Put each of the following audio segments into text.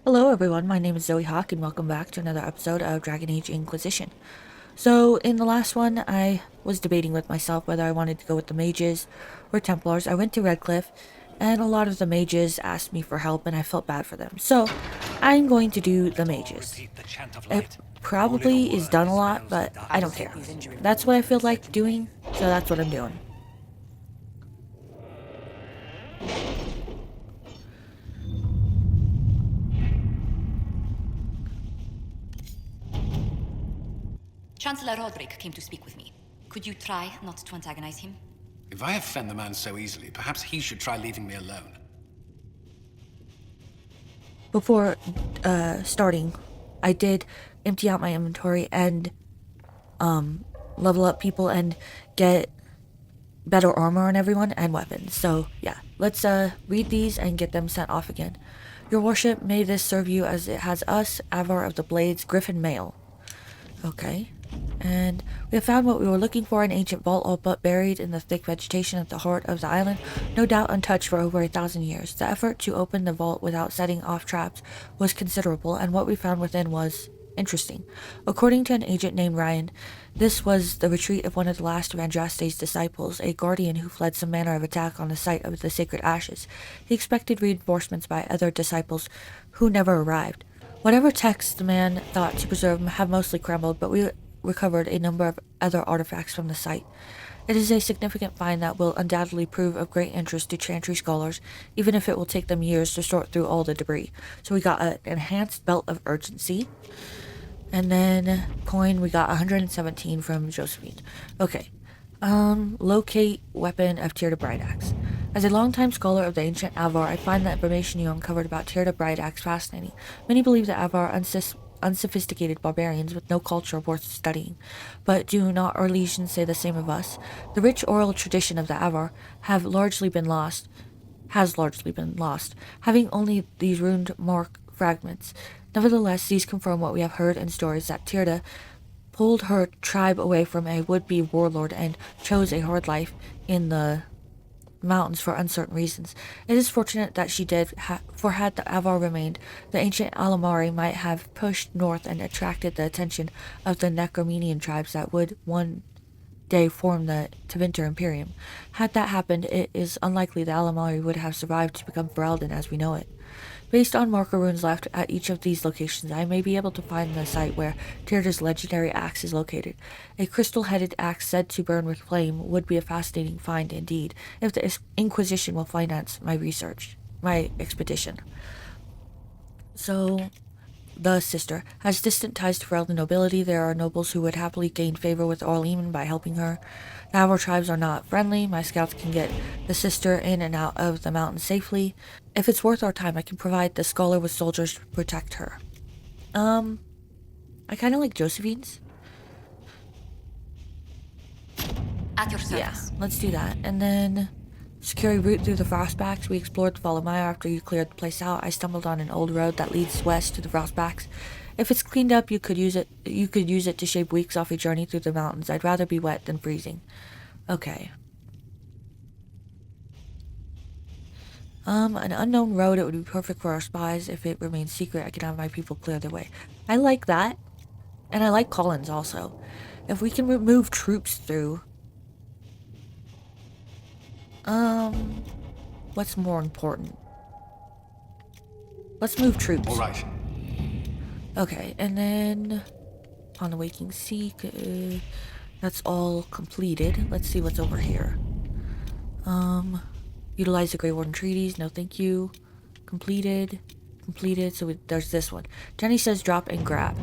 Hello everyone, my name is Zoe Hawk and welcome back to another episode of Dragon Age Inquisition. So in the last one, I was debating with myself whether I wanted to go with the mages or Templars. I went to Redcliffe and a lot of the mages asked me for help and I felt bad for them. So I'm going to do the mages. It probably is done a lot, but I don't care. That's what I feel like doing, so that's what I'm doing. Chancellor Roderick came to speak with me. Could you try not to antagonize him? If I offend the man so easily, perhaps he should try leaving me alone. Before starting, I did empty out my inventory and level up people and get better armor on everyone and weapons. So yeah, let's read these and get them sent off again. Your worship, may this serve you as it has us, Avar of the Blades, Griffin Mail. Okay. And we have found what we were looking for, an ancient vault all but buried in the thick vegetation at the heart of the island, no doubt untouched for over 1,000 years. The effort to open the vault without setting off traps was considerable, and what we found within was interesting. According to an agent named Ryan, this was the retreat of one of the last of Andraste's disciples, a guardian who fled some manner of attack on the site of the sacred ashes. He expected reinforcements by other disciples who never arrived. Whatever texts the man thought to preserve have mostly crumbled, but we recovered a number of other artifacts from the site. It is a significant find that will undoubtedly prove of great interest to Chantry scholars, even if it will take them years to sort through all the debris. So we got an enhanced belt of urgency, and then coin we got 117 from Josephine. Okay, locate weapon of Thedas Brightaxe. As a longtime scholar of the ancient Avar, I find the information you uncovered about Thedas Brightaxe fascinating. Many believe that Avar unsophisticated barbarians with no culture worth studying. But do not our legions say the same of us? The rich oral tradition of the Avar has largely been lost, having only these runed mark fragments. Nevertheless, these confirm what we have heard in stories that Thedas pulled her tribe away from a would-be warlord and chose a hard life in the mountains for uncertain reasons. It is fortunate that she did, for had the Avar remained, the ancient Alamari might have pushed north and attracted the attention of the Necromenian tribes that would one day form the Tevinter Imperium. Had that happened, it is unlikely the Alamari would have survived to become Ferelden as we know it. Based on marker runes left at each of these locations, I may be able to find the site where Thedas' legendary axe is located. A crystal-headed axe said to burn with flame would be a fascinating find indeed, if the Inquisition will finance my expedition. So, the sister has distant ties to Ferelden nobility. There are nobles who would happily gain favor with Orleman by helping her. The Avar tribes are not friendly. My scouts can get the sister in and out of the mountains safely. If it's worth our time, I can provide the scholar with soldiers to protect her. I kind of like Josephine's. At your Yeah, service. let's do that. And then secure a route through the Frostbacks. We explored the Fall of Mire after you cleared the place out. I stumbled on an old road that leads west to the Frostbacks. If it's cleaned up, you could use it to shave weeks off a journey through the mountains. I'd rather be wet than freezing. Okay. An unknown road, it would be perfect for our spies. If it remains secret, I can have my people clear their way. I like that. And I like Cullen's also. If we can remove troops through... what's more important? Let's move troops. All right. Okay, and then... on the Waking Sea, that's all completed. Let's see what's over here. Utilize the Grey Warden treaties. No, thank you. Completed. So there's this one. Jenny says drop and grab.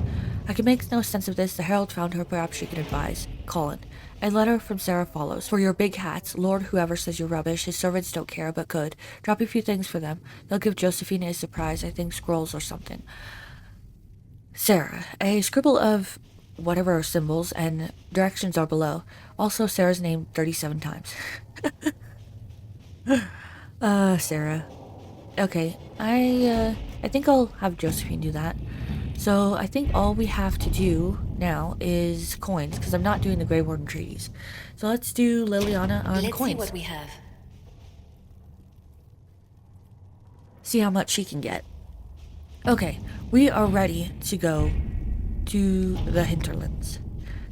I can make no sense of this. The Herald found her. Perhaps she can advise. Cullen. A letter from Sarah follows. For your big hats, Lord whoever says you're rubbish. His servants don't care, but could. Drop a few things for them. They'll give Josephine a surprise. I think scrolls or something. Sarah. A scribble of whatever symbols and directions are below. Also, Sarah's name 37 times. Sarah. Okay, I think I'll have Josephine do that. So I think all we have to do now is coins, because I'm not doing the Grey Warden treaties. So let's do Liliana on Let's coins. see what we have. See how much she can get. Okay, we are ready to go to the hinterlands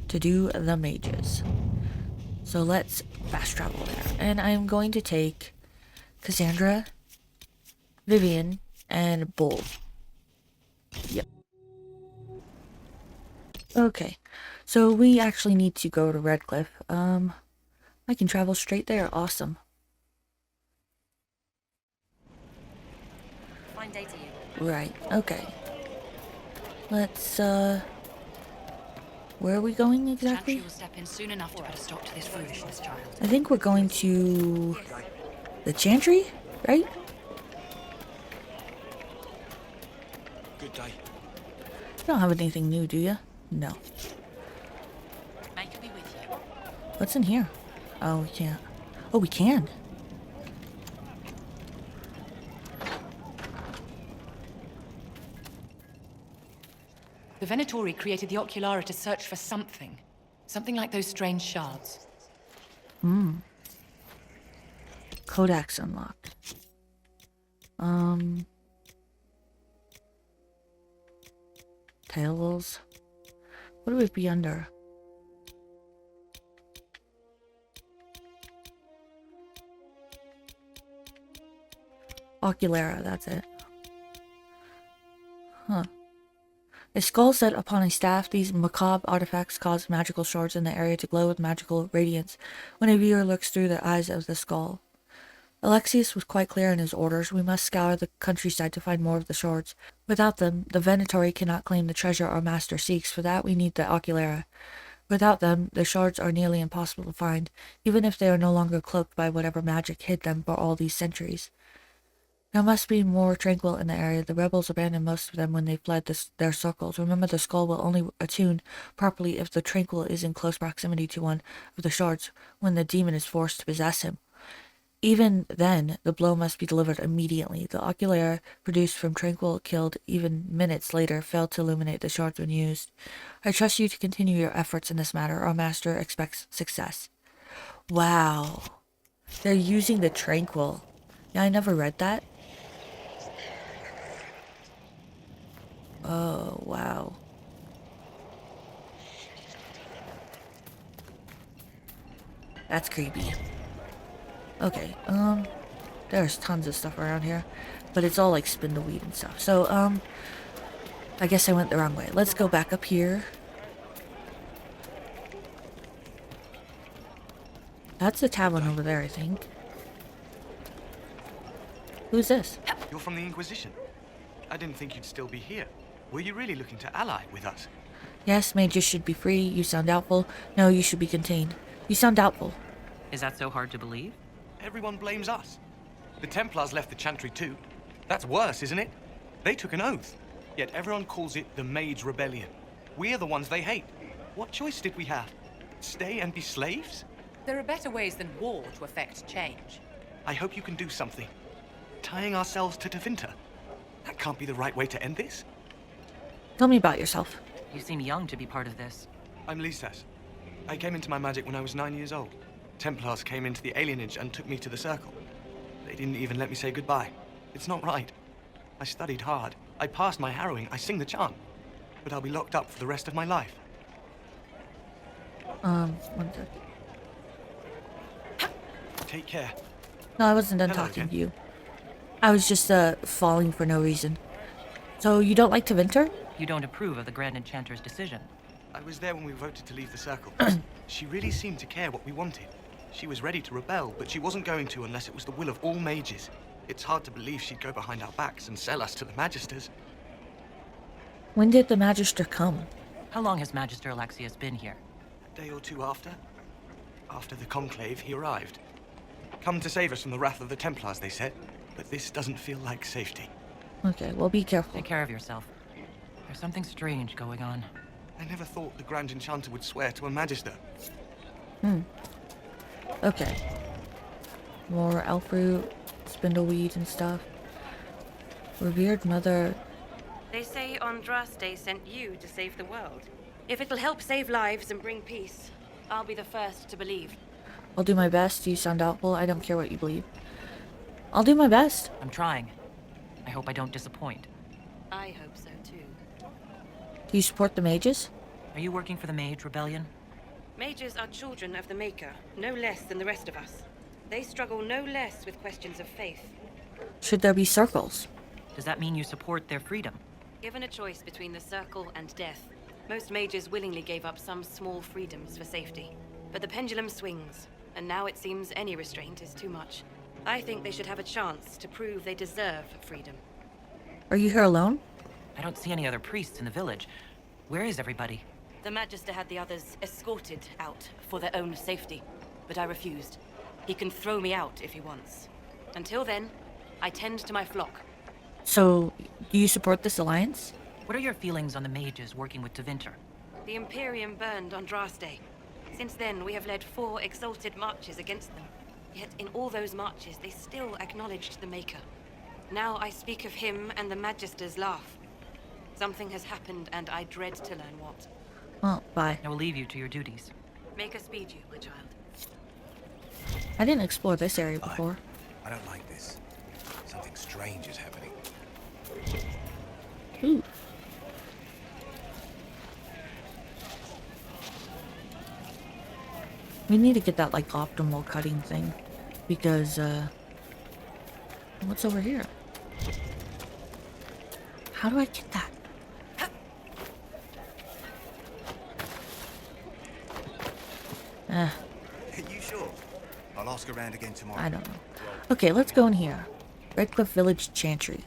to do the mages. So let's fast travel there. And I'm going to take Cassandra, Vivian, and Bull. Yep. Okay, so we actually need to go to Redcliffe. I can travel straight there. Awesome. Fine day to you. Right, okay. Let's, where are we going Chantry exactly? will step in soon enough to put a stop to this foolishness, child. I think we're going to the Chantry, right? Good day. You don't have anything new, do you? No. May be with you. What's in here? Oh, we can't. Oh, we can. The Venatori created the Oculara to search for something. Something like those strange shards. Codex unlocked. Tails. What would it be under? Oculara, that's it. Huh. A skull set upon a staff, these macabre artifacts cause magical shards in the area to glow with magical radiance when a viewer looks through the eyes of the skull. Alexius was quite clear in his orders. We must scour the countryside to find more of the shards. Without them, the Venatori cannot claim the treasure our master seeks. For that, we need the Oculara. Without them, the shards are nearly impossible to find, even if they are no longer cloaked by whatever magic hid them for all these centuries. There must be more tranquil in the area. The rebels abandoned most of them when they fled their circles. Remember, the skull will only attune properly if the tranquil is in close proximity to one of the shards, when the demon is forced to possess him. Even then, the blow must be delivered immediately. The oculara produced from tranquil killed even minutes later failed to illuminate the shards when used. I trust you to continue your efforts in this matter. Our master expects success. Wow. They're using the tranquil. Yeah, I never read that. Oh, wow. That's creepy. Okay, there's tons of stuff around here, but it's all like spindleweed and stuff. So, I guess I went the wrong way. Let's go back up here. That's the tavern over there, I think. Who's this? You're from the Inquisition. I didn't think you'd still be here. Were you really looking to ally with us? Yes, mages should be free. You sound doubtful. No, you should be contained. You sound doubtful. Is that so hard to believe? Everyone blames us. The Templars left the Chantry too. That's worse, isn't it? They took an oath. Yet everyone calls it the Mage Rebellion. We're the ones they hate. What choice did we have? Stay and be slaves? There are better ways than war to affect change. I hope you can do something. Tying ourselves to Tevinter. That can't be the right way to end this. Tell me about yourself. You seem young to be part of this. I'm Thedas. I came into my magic when I was 9 years old. Templars came into the alienage and took me to the Circle. They didn't even let me say goodbye. It's not right. I studied hard. I passed my harrowing. I sing the chant. But I'll be locked up for the rest of my life. One sec. Take care. No, I wasn't done Hello talking again. to you. I was just, falling for no reason. So, you don't like Tevinter? You don't approve of the Grand Enchanter's decision. I was there when we voted to leave the Circle. She really seemed to care what we wanted. She was ready to rebel, but she wasn't going to unless it was the will of all mages. It's hard to believe she'd go behind our backs and sell us to the Magisters. When did the Magister come? How long has Magister Alexius been here? A day or two after? After the Conclave, he arrived. Come to save us from the wrath of the Templars, they said. But this doesn't feel like safety. Okay, well, be careful. Take care of yourself. There's something strange going on. I never thought the Grand Enchanter would swear to a Magister. Okay. More elf root, spindleweed and stuff. Revered mother. They say Andraste sent you to save the world. If it'll help save lives and bring peace, I'll be the first to believe. I'll do my best. You sound doubtful. I don't care what you believe. I'll do my best. I'm trying. I hope I don't disappoint. I hope so too. Do you support the mages? Are you working for the Mage Rebellion? Mages are children of the Maker, no less than the rest of us. They struggle no less with questions of faith. Should there be circles? Does that mean you support their freedom? Given a choice between the circle and death, most mages willingly gave up some small freedoms for safety. But the pendulum swings, and now it seems any restraint is too much. I think they should have a chance to prove they deserve freedom. Are you here alone? I don't see any other priests in the village. Where is everybody? The Magister had the others escorted out for their own safety, but I refused. He can throw me out if he wants. Until then, I tend to my flock. So, do you support this alliance? What are your feelings on the mages working with Tevinter? The Imperium burned on Draft Day. Since then, we have led 4 exalted marches against them. Yet in all those marches, they still acknowledged the Maker. Now I speak of him and the Magisters laugh. Something has happened, and I dread to learn what. Well, bye. I will leave you to your duties. Make us speed you, my child. I didn't explore this area before. I don't like this. Something strange is happening. Ooh. We need to get that, like, optimal cutting thing. Because, what's over here? How do I get that? Are you sure? I'll ask around again tomorrow. I don't know. Okay, let's go in here. Redcliffe Village Chantry.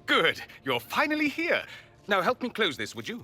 Good. You're finally here. Now help me close this, would you?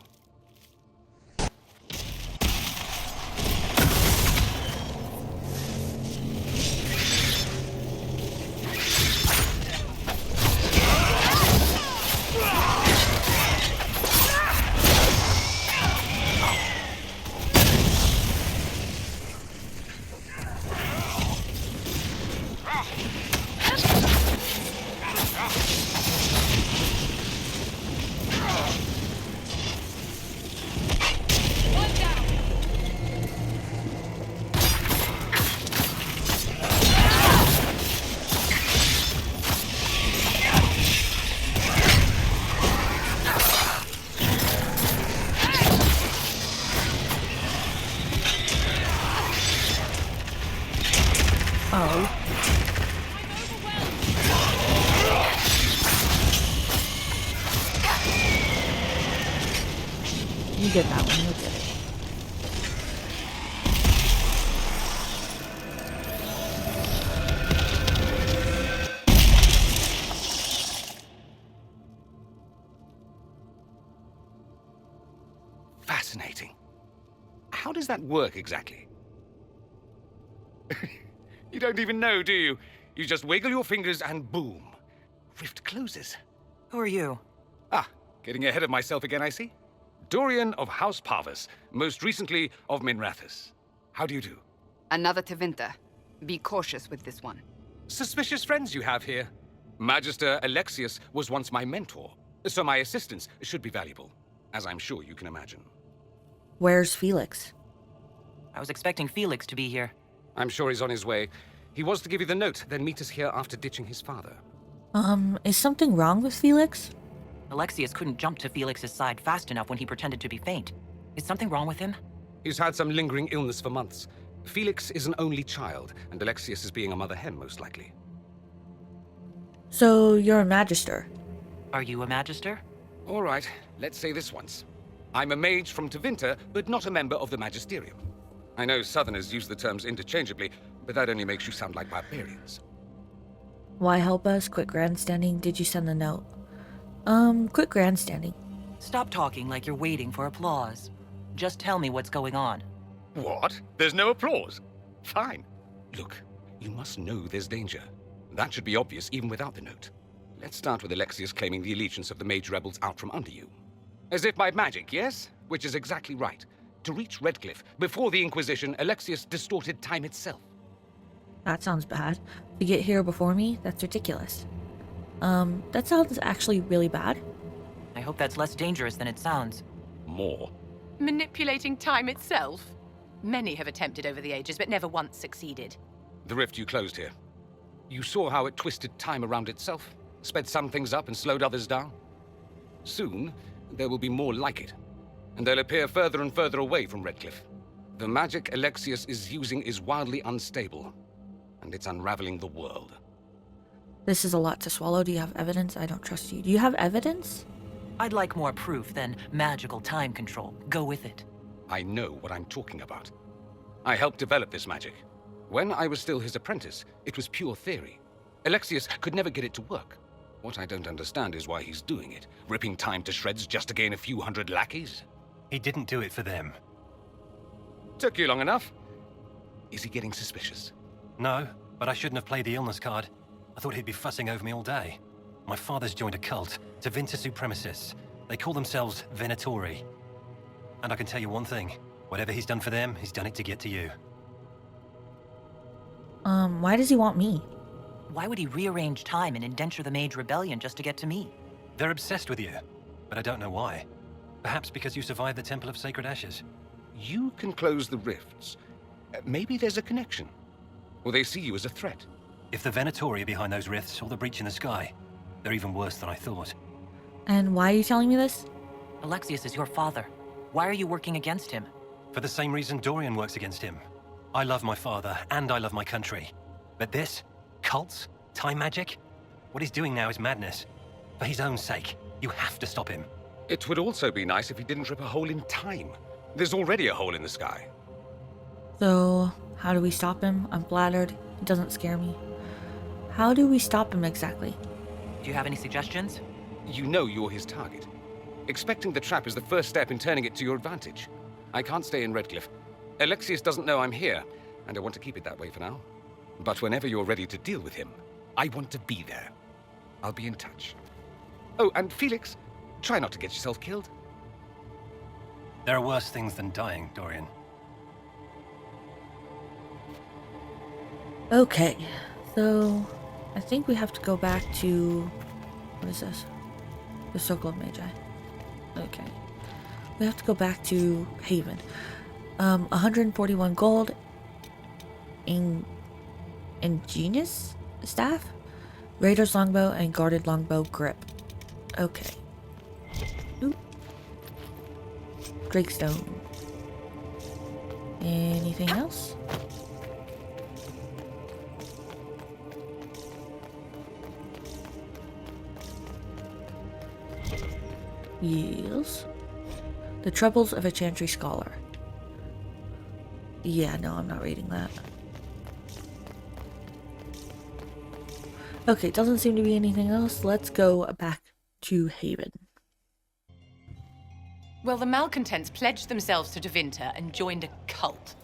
Oh. You get that one, you'll get it. Fascinating. How does that work exactly? You don't even know, do you? You just wiggle your fingers and boom. Rift closes. Who are you? Ah, getting ahead of myself again, I see. Dorian of House Parvus, most recently of Minrathus. How do you do? Another Tevinter. Be cautious with this one. Suspicious friends you have here. Magister Alexius was once my mentor, so my assistance should be valuable, as I'm sure you can imagine. Where's Felix? I was expecting Felix to be here. I'm sure he's on his way. He was to give you the note, then meet us here after ditching his father. Is something wrong with Felix? Alexius couldn't jump to Felix's side fast enough when he pretended to be faint. Is something wrong with him? He's had some lingering illness for months. Felix is an only child, and Alexius is being a mother hen, most likely. So, you're a magister? Are you a magister? All right, let's say this once. I'm a mage from Tevinter, but not a member of the Magisterium. I know Southerners use the terms interchangeably, but that only makes you sound like barbarians. Why help us? Quit grandstanding. Did you send the note? Quit grandstanding. Stop talking like you're waiting for applause. Just tell me what's going on. What? There's no applause? Fine. Look, you must know there's danger. That should be obvious even without the note. Let's start with Alexius claiming the allegiance of the mage rebels out from under you. As if by magic, yes? Which is exactly right. To reach Redcliffe, before the Inquisition, Alexius distorted time itself. That sounds bad. To get here before me? That's ridiculous. That sounds actually really bad. I hope that's less dangerous than it sounds. More. Manipulating time itself? Many have attempted over the ages, but never once succeeded. The rift you closed here. You saw how it twisted time around itself, sped some things up and slowed others down. Soon, there will be more like it, and they'll appear further and further away from Redcliffe. The magic Alexius is using is wildly unstable, and it's unraveling the world. This is a lot to swallow. Do you have evidence? I don't trust you. Do you have evidence? I'd like more proof than magical time control. Go with it. I know what I'm talking about. I helped develop this magic. When I was still his apprentice, it was pure theory. Alexius could never get it to work. What I don't understand is why he's doing it, ripping time to shreds just to gain a few hundred lackeys. He didn't do it for them. Took you long enough. Is he getting suspicious? No, but I shouldn't have played the illness card. I thought he'd be fussing over me all day. My father's joined a cult, Tevinter Supremacists. They call themselves Venatori. And I can tell you one thing. Whatever he's done for them, he's done it to get to you. Why does he want me? Why would he rearrange time and indenture the Mage Rebellion just to get to me? They're obsessed with you, but I don't know why. Perhaps because you survived the Temple of Sacred Ashes. You can close the rifts. Maybe there's a connection. Or they see you as a threat. If the Venatori are behind those rifts or the breach in the sky, they're even worse than I thought. And why are you telling me this? Alexius is your father. Why are you working against him? For the same reason Dorian works against him. I love my father, and I love my country. But this? Cults? Time magic? What he's doing now is madness. For his own sake, you have to stop him. It would also be nice if he didn't rip a hole in time. There's already a hole in the sky. So, how do we stop him? I'm flattered. It doesn't scare me. How do we stop him exactly? Do you have any suggestions? You know you're his target. Expecting the trap is the first step in turning it to your advantage. I can't stay in Redcliffe. Alexius doesn't know I'm here, and I want to keep it that way for now. But whenever you're ready to deal with him, I want to be there. I'll be in touch. Oh, and Felix, try not to get yourself killed. There are worse things than dying, Dorian. Okay, so I think we have to go back to... What is this? The Circle of Magi. Okay. We have to go back to Haven. 141 gold. Ingenious staff? Raider's longbow and guarded longbow grip. Okay. Oop. Drakestone. Anything else? Yes. The Troubles of a Chantry Scholar. Yeah, no, I'm not reading that. Okay, doesn't seem to be anything else. Let's go back to Haven. Well, the malcontents pledged themselves to Tevinter and joined a cult.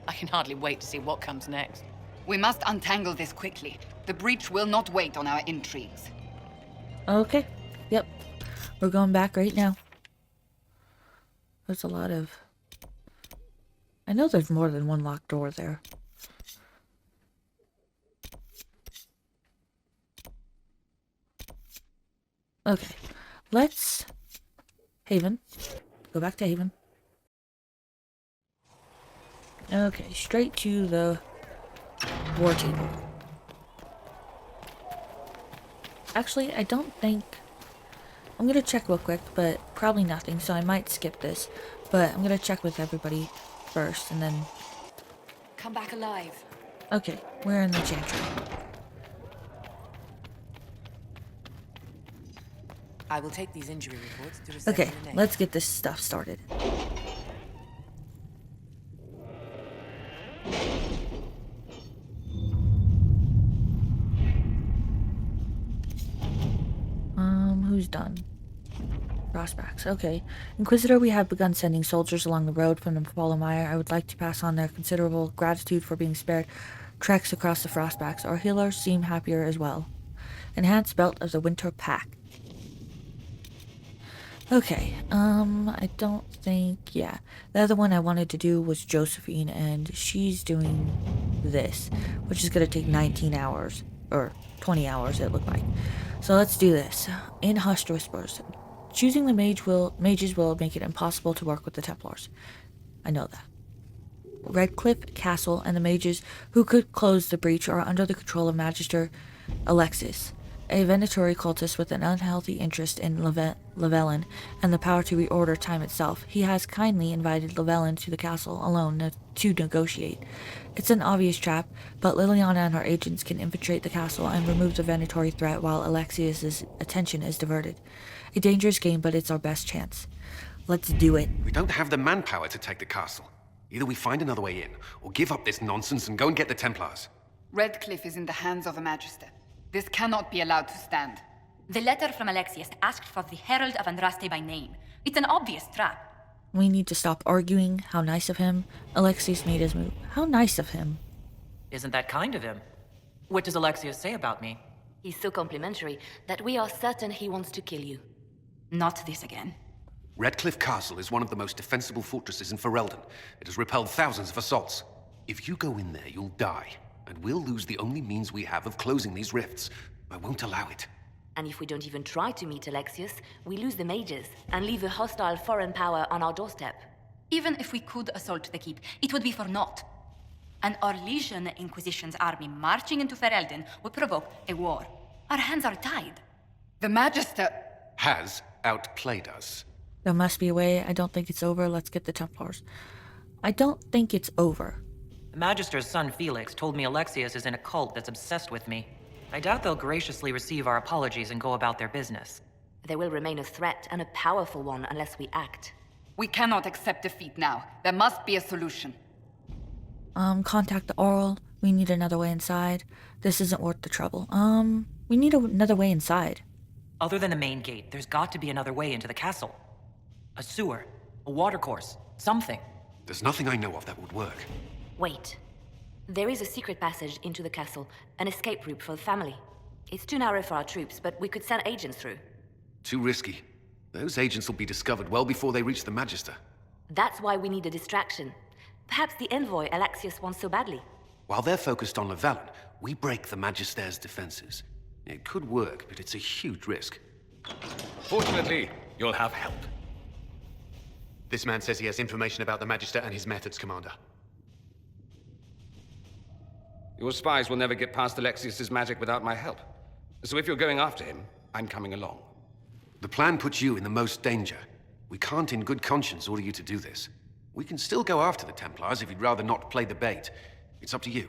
I can hardly wait to see what comes next. We must untangle this quickly. The breach will not wait on our intrigues. Okay. Yep. We're going back right now. There's a lot of... I know there's more than one locked door there. Okay. Let's... Haven. Go back to Haven. Okay, straight to the war table. Actually, I don't think... I'm gonna check real quick, but probably nothing, so I might skip this. But I'm gonna check with everybody first, and then... Come back alive. Okay, we're in the chantry. I will take these injury reports to reset Okay, the name. let's get this stuff started. Who's done? Prospects. Okay. Inquisitor, we have begun sending soldiers along the road from the Fallamire. I would like to pass on their considerable gratitude for being spared treks across the Frostbacks. Our healers seem happier as well. Enhanced Belt of the Winter Pack. Okay, I don't think, yeah. The other one I wanted to do was Josephine, and she's doing this, which is going to take 19 hours, or 20 hours it looked like. So let's do this. In Hushed Whispers, Choosing the mages will make it impossible to work with the Templars. I know that. Redcliffe Castle and the mages who could close the breach are under the control of Magister Alexis, a Venatori cultist with an unhealthy interest in Llewellyn and the power to reorder time itself. He has kindly invited Llewellyn to the castle alone to negotiate. It's an obvious trap, but Liliana and her agents can infiltrate the castle and remove the Venatori threat while Alexius's attention is diverted. A dangerous game, but it's our best chance. Let's do it. We don't have the manpower to take the castle. Either we find another way in, or give up this nonsense and go and get the Templars. Redcliffe is in the hands of the Magister. This cannot be allowed to stand. The letter from Alexius asked for the Herald of Andraste by name. It's an obvious trap. We need to stop arguing. How nice of him. Alexius made his move. How nice of him. Isn't that kind of him? What does Alexius say about me? He's so complimentary that we are certain he wants to kill you. Not this again. Redcliffe Castle is one of the most defensible fortresses in Ferelden. It has repelled thousands of assaults. If you go in there, you'll die. And we'll lose the only means we have of closing these rifts. I won't allow it. And if we don't even try to meet Alexius, we lose the mages and leave a hostile foreign power on our doorstep. Even if we could assault the keep, it would be for naught. An Orlesian Inquisition's army marching into Ferelden would provoke a war. Our hands are tied. The Magister has outplayed us. There must be a way. I don't think it's over. Let's get the Templars. I don't think it's over. The Magister's son Felix told me Alexius is in a cult that's obsessed with me. I doubt they'll graciously receive our apologies and go about their business. There will remain a threat, and a powerful one, unless we act. We cannot accept defeat now. There must be a solution. Contact the Oral. We need another way inside. This isn't worth the trouble. We need another way inside. Other than the main gate, there's got to be another way into the castle. A sewer, a watercourse, something. There's nothing I know of that would work. Wait. There is a secret passage into the castle, an escape route for the family. It's too narrow for our troops, but we could send agents through. Too risky. Those agents will be discovered well before they reach the Magister. That's why we need a distraction. Perhaps the envoy Alexius wants so badly. While they're focused on Llewellyn, we break the Magister's defenses. It could work, but it's a huge risk. Fortunately, you'll have help. This man says he has information about the Magister and his methods, Commander. Your spies will never get past Alexius's magic without my help. So if you're going after him, I'm coming along. The plan puts you in the most danger. We can't in good conscience order you to do this. We can still go after the Templars if you'd rather not play the bait. It's up to you.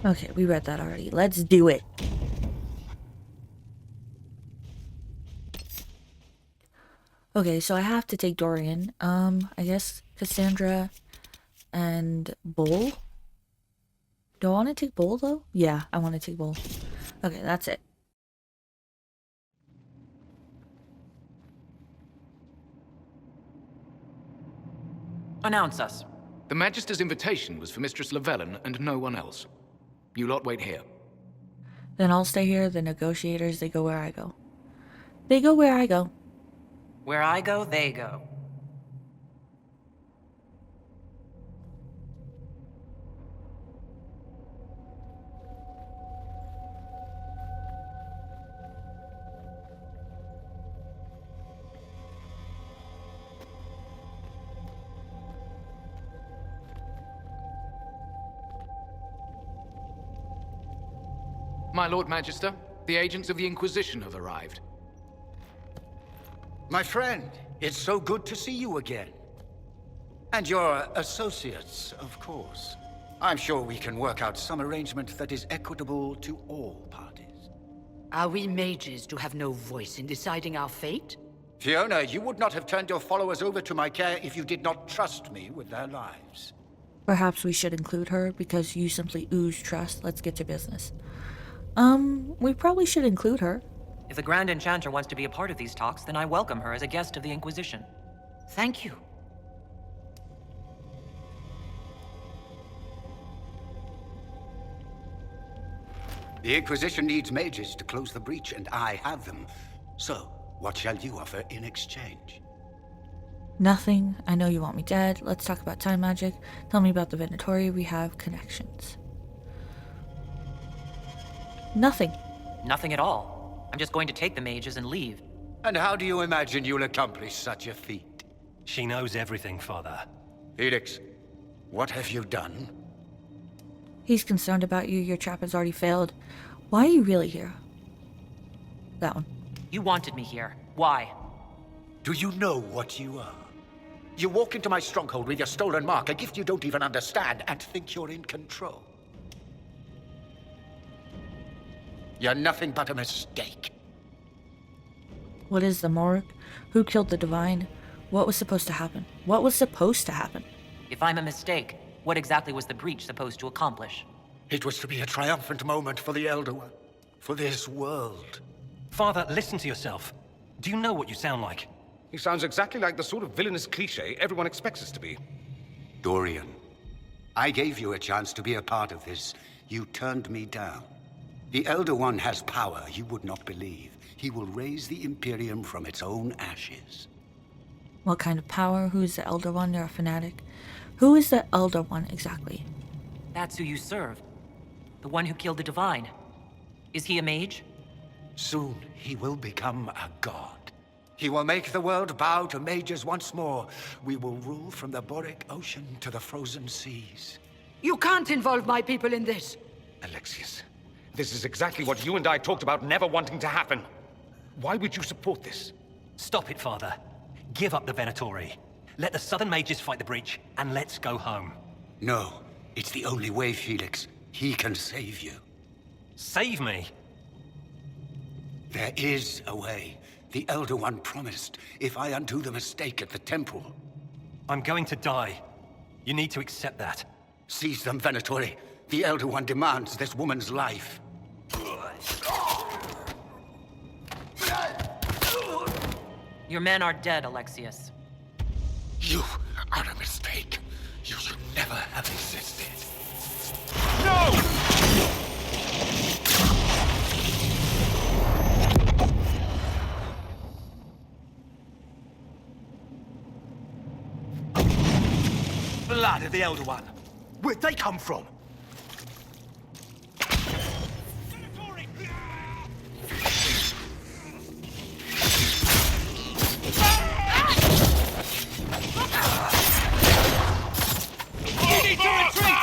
Okay, we read that already. Let's do it. Okay, so I have to take Dorian. I guess Cassandra and Bull. Do I want to take Bull, though? Yeah, I want to take Bull. Okay, that's it. Announce us. The Magister's invitation was for Mistress Llewellyn and no one else. You lot wait here. Then I'll stay here. The negotiators, they go where I go. They go where I go. Where I go, they go. My Lord Magister, the agents of the Inquisition have arrived. My friend, it's so good to see you again. And your associates, of course. I'm sure we can work out some arrangement that is equitable to all parties. Are we mages to have no voice in deciding our fate? Fiona, you would not have turned your followers over to my care if you did not trust me with their lives. Perhaps we should include her because you simply ooze trust. Let's get to business. We probably should include her. If the Grand Enchanter wants to be a part of these talks, then I welcome her as a guest of the Inquisition. Thank you. The Inquisition needs mages to close the breach, and I have them. So, what shall you offer in exchange? Nothing. I know you want me dead. Let's talk about time magic. Tell me about the Venatori. We have connections. Nothing. Nothing at all. I'm just going to take the mages and leave. And how do you imagine you'll accomplish such a feat? She knows everything, Father. Felix, what have you done? He's concerned about you. Your trap has already failed. Why are you really here? That one. You wanted me here. Why? Do you know what you are? You walk into my stronghold with your stolen mark, a gift you don't even understand, and think you're in control. You're nothing but a mistake. What is the mark? Who killed the divine? What was supposed to happen? What was supposed to happen? If I'm a mistake, what exactly was the breach supposed to accomplish? It was to be a triumphant moment for the Elder One, for this world. Father, listen to yourself. Do you know what you sound like? He sounds exactly like the sort of villainous cliché everyone expects us to be. Dorian, I gave you a chance to be a part of this. You turned me down. The Elder One has power you would not believe. He will raise the Imperium from its own ashes. What kind of power? Who's the Elder One? You're a fanatic. Who is the Elder One exactly? That's who you serve. The one who killed the divine. Is he a mage? Soon he will become a god. He will make the world bow to mages once more. We will rule from the Boric Ocean to the frozen seas. You can't involve my people in this. Alexius, this is exactly what you and I talked about never wanting to happen. Why would you support this? Stop it, Father. Give up the Venatori. Let the Southern Mages fight the breach, and let's go home. No, it's the only way, Felix. He can save you. Save me? There is a way. The Elder One promised, if I undo the mistake at the temple. I'm going to die. You need to accept that. Seize them, Venatori. The Elder One demands this woman's life. Your men are dead, Alexius. You are a mistake. You should never have existed. No! Blood of the Elder One. Where'd they come from? You need to retreat!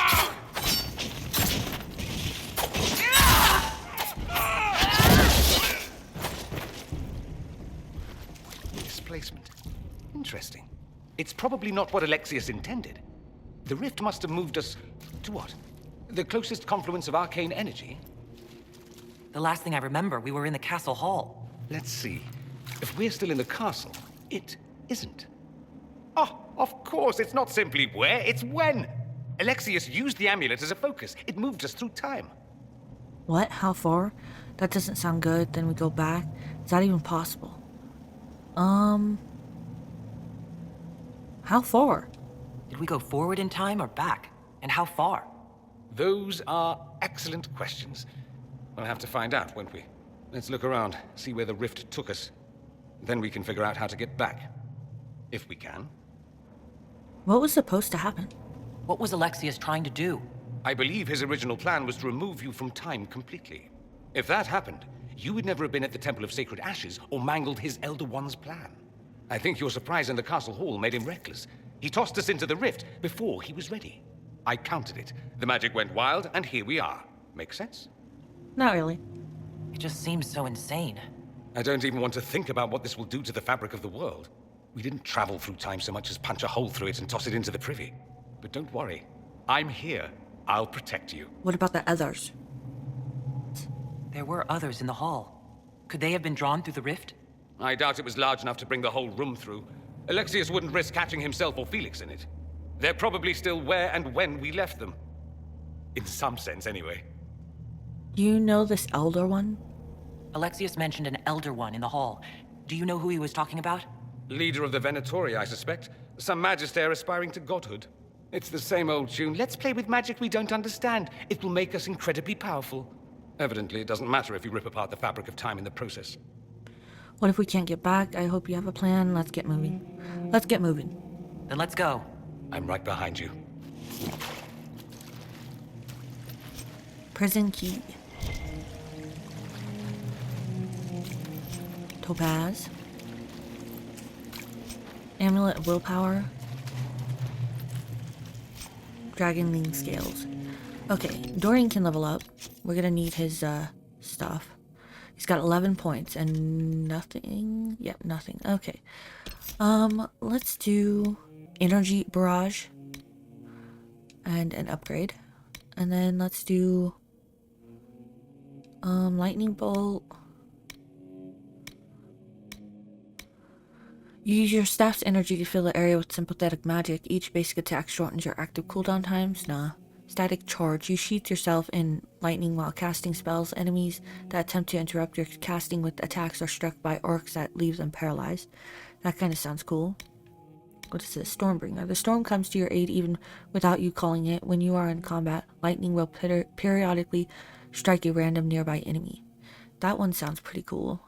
Displacement. Interesting. It's probably not what Alexius intended. The rift must have moved us to what? The closest confluence of arcane energy? The last thing I remember, we were in the castle hall. Let's see. If we're still in the castle, it isn't. Oh, of course, it's not simply where, it's when. Alexius used the amulet as a focus. It moved us through time. What? How far? That doesn't sound good. Then we go back. Is that even possible? How far? Did we go forward in time or back? And how far? Those are excellent questions. We'll have to find out, won't we? Let's look around, see where the rift took us. Then we can figure out how to get back. If we can. What was supposed to happen? What was Alexius trying to do? I believe his original plan was to remove you from time completely. If that happened, you would never have been at the Temple of Sacred Ashes or mangled his Elder One's plan. I think your surprise in the castle hall made him reckless. He tossed us into the rift before he was ready. I countered it. The magic went wild, and here we are. Make sense? Not really. It just seems so insane. I don't even want to think about what this will do to the fabric of the world. We didn't travel through time so much as punch a hole through it and toss it into the privy. But don't worry. I'm here. I'll protect you. What about the others? There were others in the hall. Could they have been drawn through the rift? I doubt it was large enough to bring the whole room through. Alexius wouldn't risk catching himself or Felix in it. They're probably still where and when we left them. In some sense, anyway. Do you know this Elder One? Alexius mentioned an Elder One in the hall. Do you know who he was talking about? Leader of the Venatori, I suspect. Some magister aspiring to godhood. It's the same old tune. Let's play with magic we don't understand. It will make us incredibly powerful. Evidently, it doesn't matter if you rip apart the fabric of time in the process. What if we can't get back? I hope you have a plan. Let's get moving. Let's get moving. Then let's go. I'm right behind you. Prison key. Topaz. Amulet of Willpower. Dragonling Scales. Okay, Dorian can level up. We're gonna need his stuff. He's got 11 points and nothing. Yep, nothing. Okay. Let's do Energy Barrage and an upgrade. And then let's do Lightning Bolt. You use your staff's energy to fill the area with sympathetic magic. Each basic attack shortens your active cooldown times. Nah. Static Charge. You sheath yourself in lightning while casting spells. Enemies that attempt to interrupt your casting with attacks are struck by arcs that leave them paralyzed. That kind of sounds cool. What is this? Stormbringer. The storm comes to your aid even without you calling it. When you are in combat, lightning will periodically strike a random nearby enemy. That one sounds pretty cool.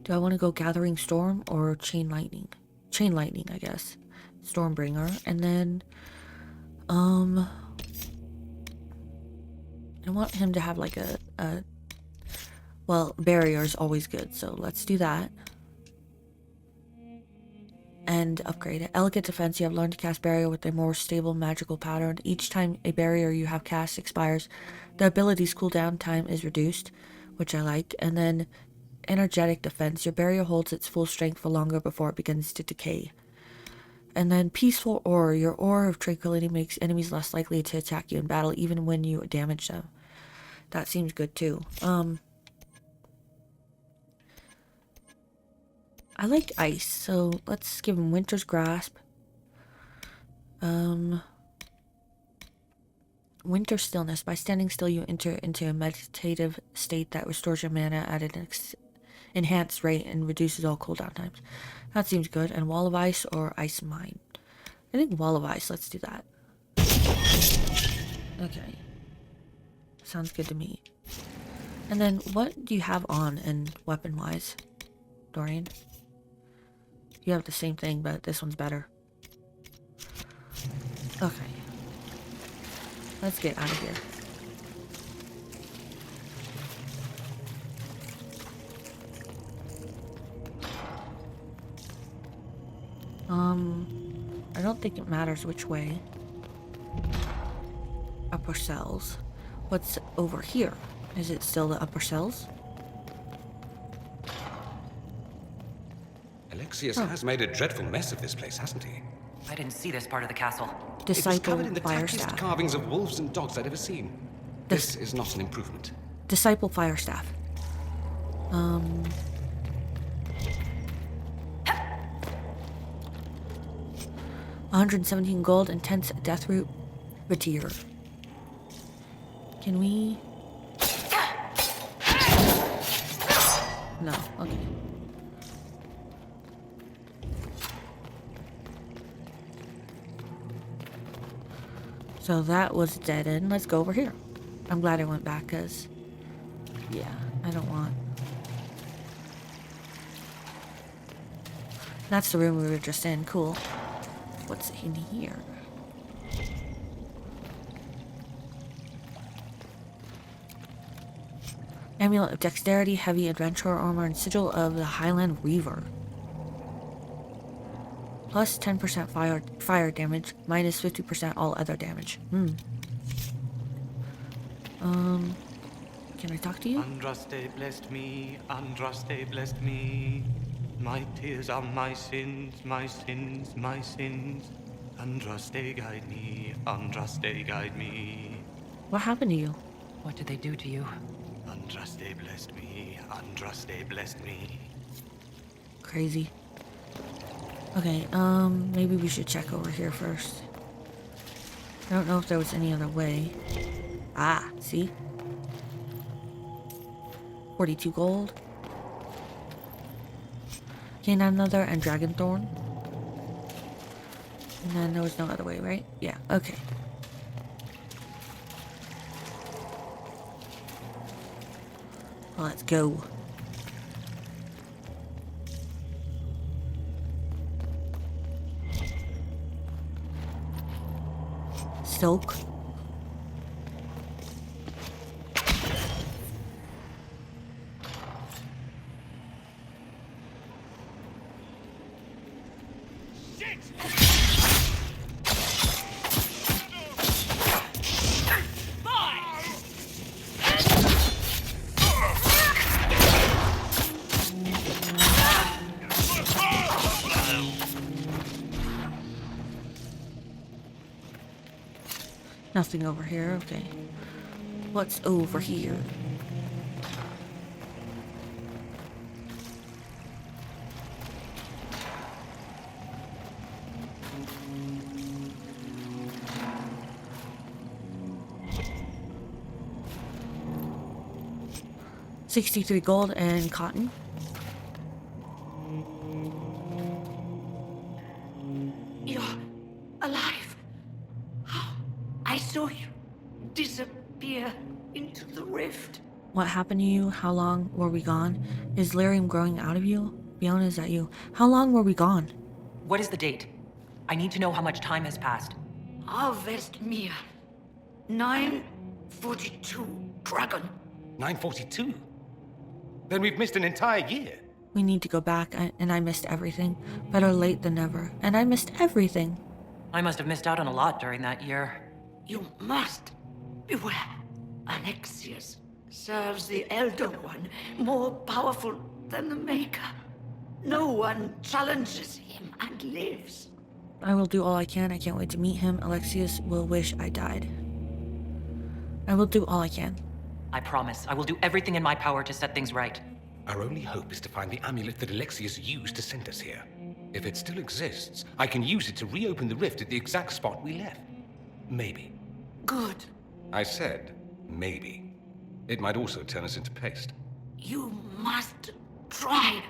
Do I want to go Gathering Storm or Chain Lightning? Chain Lightning, I guess. Stormbringer. And then, I want him to have like well, Barrier is always good, so let's do that. And upgrade it. Elegant Defense. You have learned to cast Barrier with a more stable magical pattern. Each time a barrier you have cast expires, the ability's cooldown time is reduced, which I like. And then Energetic Defense. Your barrier holds its full strength for longer before it begins to decay. And then Peaceful Aura. Your Aura of Tranquility makes enemies less likely to attack you in battle, even when you damage them. That seems good too. I like ice, so let's give him Winter's Grasp. Winter Stillness. By standing still, you enter into a meditative state that restores your mana at an enhanced rate and reduces all cooldown times. That seems good. And Wall of Ice or Ice Mine? I think Wall of Ice. Let's do that. Okay. Sounds good to me. And then what do you have on and weapon-wise, Dorian? You have the same thing, but this one's better. Okay. Let's get out of here. I don't think it matters which way. Upper cells. What's over here? Is it still the upper cells? Alexius has made a dreadful mess of this place, hasn't he? I didn't see this part of the castle. It is covered in the Fire tackiest Staff. carvings of wolves and dogs I'd ever seen. This is not an improvement. Disciple Fire Staff. 117 gold, Intense Deathroot Retir. Can we? No, okay. So that was dead end. Let's go over here. I'm glad I went back because, yeah, I don't want. That's the room we were just in. Cool. What's in here? Amulet of Dexterity, Heavy Adventurer Armor, and Sigil of the Highland Reaver. Plus 10% fire damage, minus 50% all other damage. Can I talk to you? Andraste blessed me, Andraste blessed me. My tears are my sins, my sins, my sins. Andraste guide me, Andraste guide me. What happened to you? What did they do to you? Andraste blessed me, Andraste blessed me. Crazy. Okay, maybe we should check over here first. I don't know if there was any other way. Ah, see? 42 gold. Canine Leather and Dragon Thorn. And then there was no other way, right? Yeah, okay. Well, let's go. Silk. Nothing over here, okay. What's over here? $63 gold and cotton. You're alive. I saw you disappear into the rift. What happened to you? How long were we gone? Is lyrium growing out of you? Fiona, is that you? How long were we gone? What is the date? I need to know how much time has passed. Harvest Mia. 942 Dragon. 942? Then we've missed an entire year. We need to go back, and I missed everything. Better late than never. And I missed everything. I must have missed out on a lot during that year. You must beware. Alexius serves the Elder One, more powerful than the Maker. No one challenges him and lives. I will do all I can. I can't wait to meet him. Alexius will wish I died. I will do all I can. I promise. I will do everything in my power to set things right. Our only hope is to find the amulet that Alexius used to send us here. If it still exists, I can use it to reopen the rift at the exact spot we left. Maybe. Good. I said, maybe. It might also turn us into paste. You must try.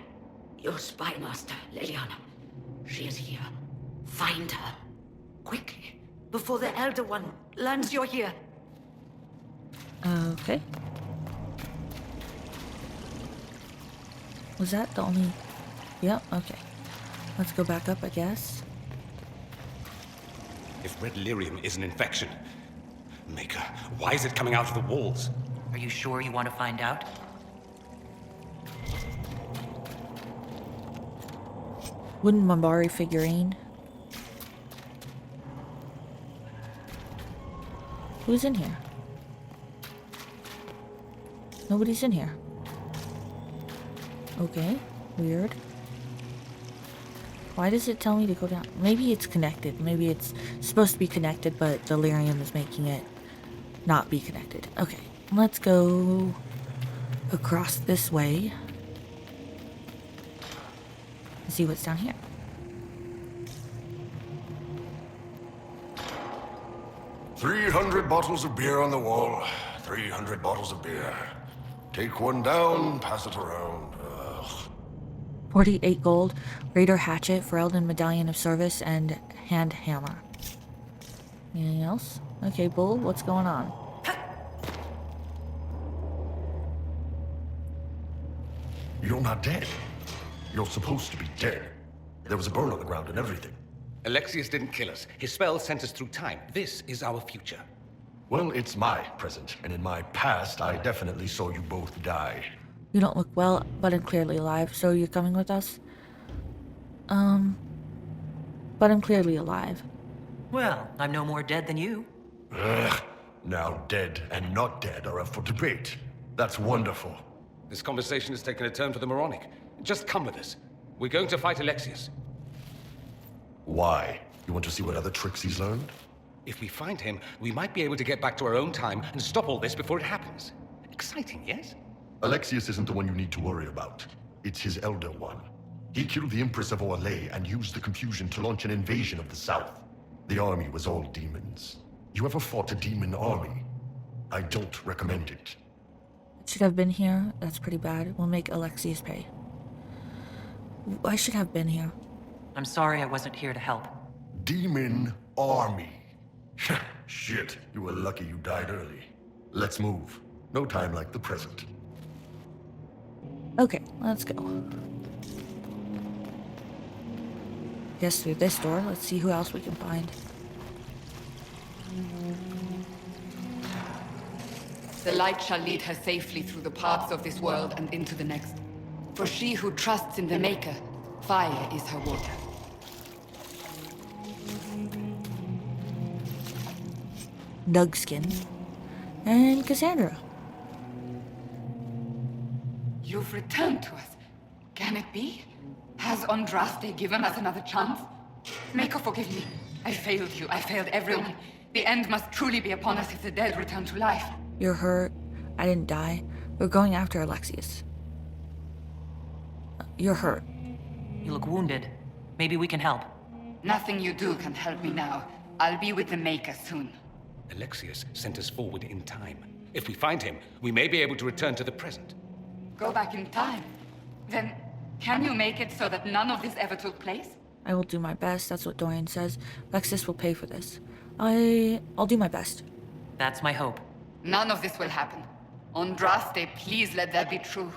Your spy master, Leliana. She is here. Find her. Quickly. Before the Elder One learns you're here. Okay. Was that the only... Yep, okay. Let's go back up, I guess. If red lyrium is an infection, Maker, why is it coming out of the walls? Are you sure you want to find out? Wooden Mambari figurine. Who's in here? Nobody's in here. Okay, weird. Why does it tell me to go down? Maybe it's connected. Maybe it's supposed to be connected, but delirium is making it not be connected. Okay, let's go across this way and see what's down here. "300 bottles of beer on the wall. 300 bottles of beer. Take one down, pass it around. Ugh. 48 gold, Raider Hatchet, Ferelden Medallion of Service, and Hand Hammer. Anything else? Okay, Bull, what's going on? You're not dead. You're supposed to be dead. There was a burn on the ground and everything. Alexius didn't kill us. His spell sent us through time. This is our future. Well, it's my present, and in my past, I definitely saw you both die. You don't look well, but I'm clearly alive, so you're coming with us? But I'm clearly alive. Well, I'm no more dead than you. Ugh. Now dead and not dead are up for debate. That's wonderful. This conversation has taken a turn for the moronic. Just come with us. We're going to fight Alexius. Why? You want to see what other tricks he's learned? If we find him, we might be able to get back to our own time and stop all this before it happens. Exciting, yes? Alexius isn't the one you need to worry about. It's his Elder One. He killed the Empress of Orlais and used the confusion to launch an invasion of the South. The army was all demons. You ever fought a demon army? I don't recommend it. Should have been here. That's pretty bad. We'll make Alexius pay. I should have been here. I'm sorry I wasn't here to help. Demon army. Shit, you were lucky you died early. Let's move. No time like the present. Okay, let's go. Guess through this door. Let's see who else we can find. The light shall lead her safely through the paths of this world and into the next. For she who trusts in the Maker, fire is her water. Nugskin, and Cassandra. You've returned to us. Can it be? Has Andraste given us another chance? Maker, forgive me. I failed you. I failed everyone. The end must truly be upon us if the dead return to life. You're hurt. I didn't die. We're going after Alexius. You're hurt. You look wounded. Maybe we can help. Nothing you do can help me now. I'll be with the Maker soon. Alexius sent us forward in time. If we find him, we may be able to return to the present. Go back in time? Then, can you make it so that none of this ever took place? I will do my best. That's what Dorian says. Alexius will pay for this. I'll do my best. That's my hope. None of this will happen. Andraste, please let that be true.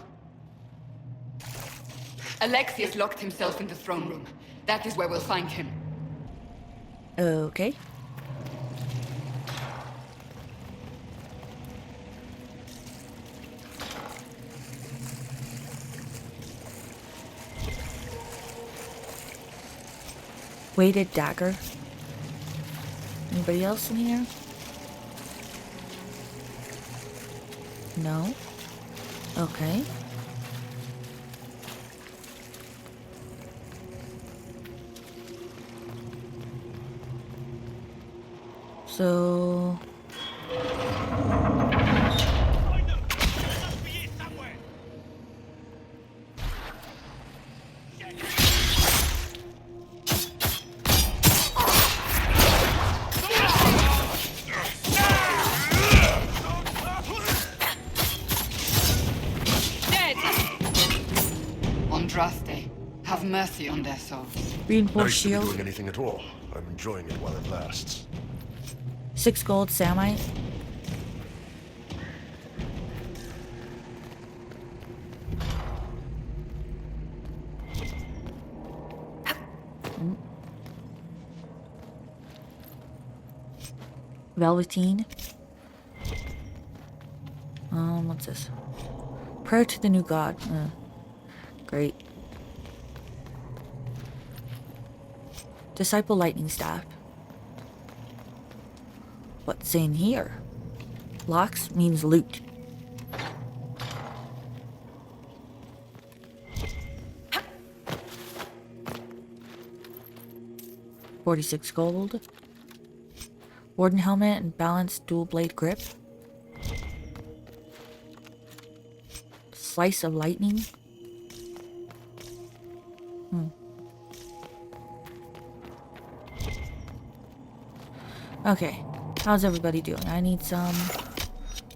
Alexius locked himself in the throne room. That is where we'll find him. Okay. Weighted dagger. Anybody else in here? No? Okay. So... Andraste, have mercy on their souls. Reinforced Nice to be shield. doing anything at all. I'm enjoying it while it lasts. 6 gold, Samite. Velveteen. What's this? Prayer to the new god. Great. Disciple lightning staff. What's in here? Locks means loot. $46 gold. Warden helmet and balanced dual blade grip. Slice of lightning. Okay, how's everybody doing? I need some.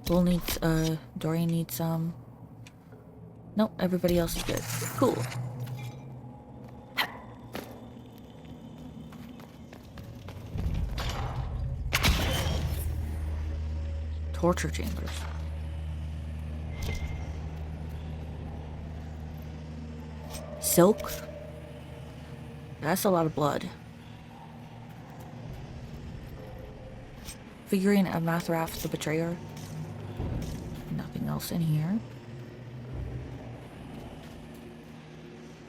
Bull needs, Dorian needs some. Nope, everybody else is good. Cool. Torture chambers. Silk. That's a lot of blood. Figurine of Mathrath the Betrayer. Nothing else in here.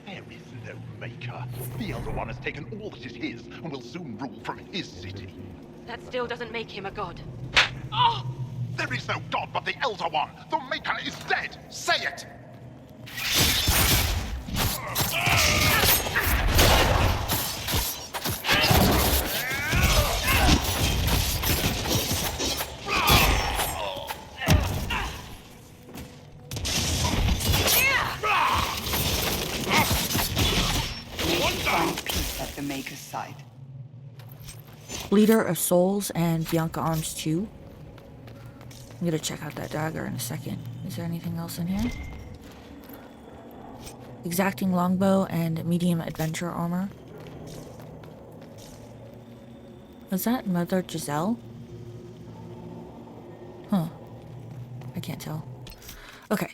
There is no Maker. The Elder One has taken all that is his and will soon rule from his city. That still doesn't make him a god. Ah! There is no god but the Elder One. The Maker is dead. Say it! Find peace at the Maker's side. Leader of Souls and Bianca Arms 2. I'm gonna check out that dagger in a second. Is there anything else in here? Exacting longbow and medium adventure armor. Was that Mother Giselle? Huh. I can't tell. Okay.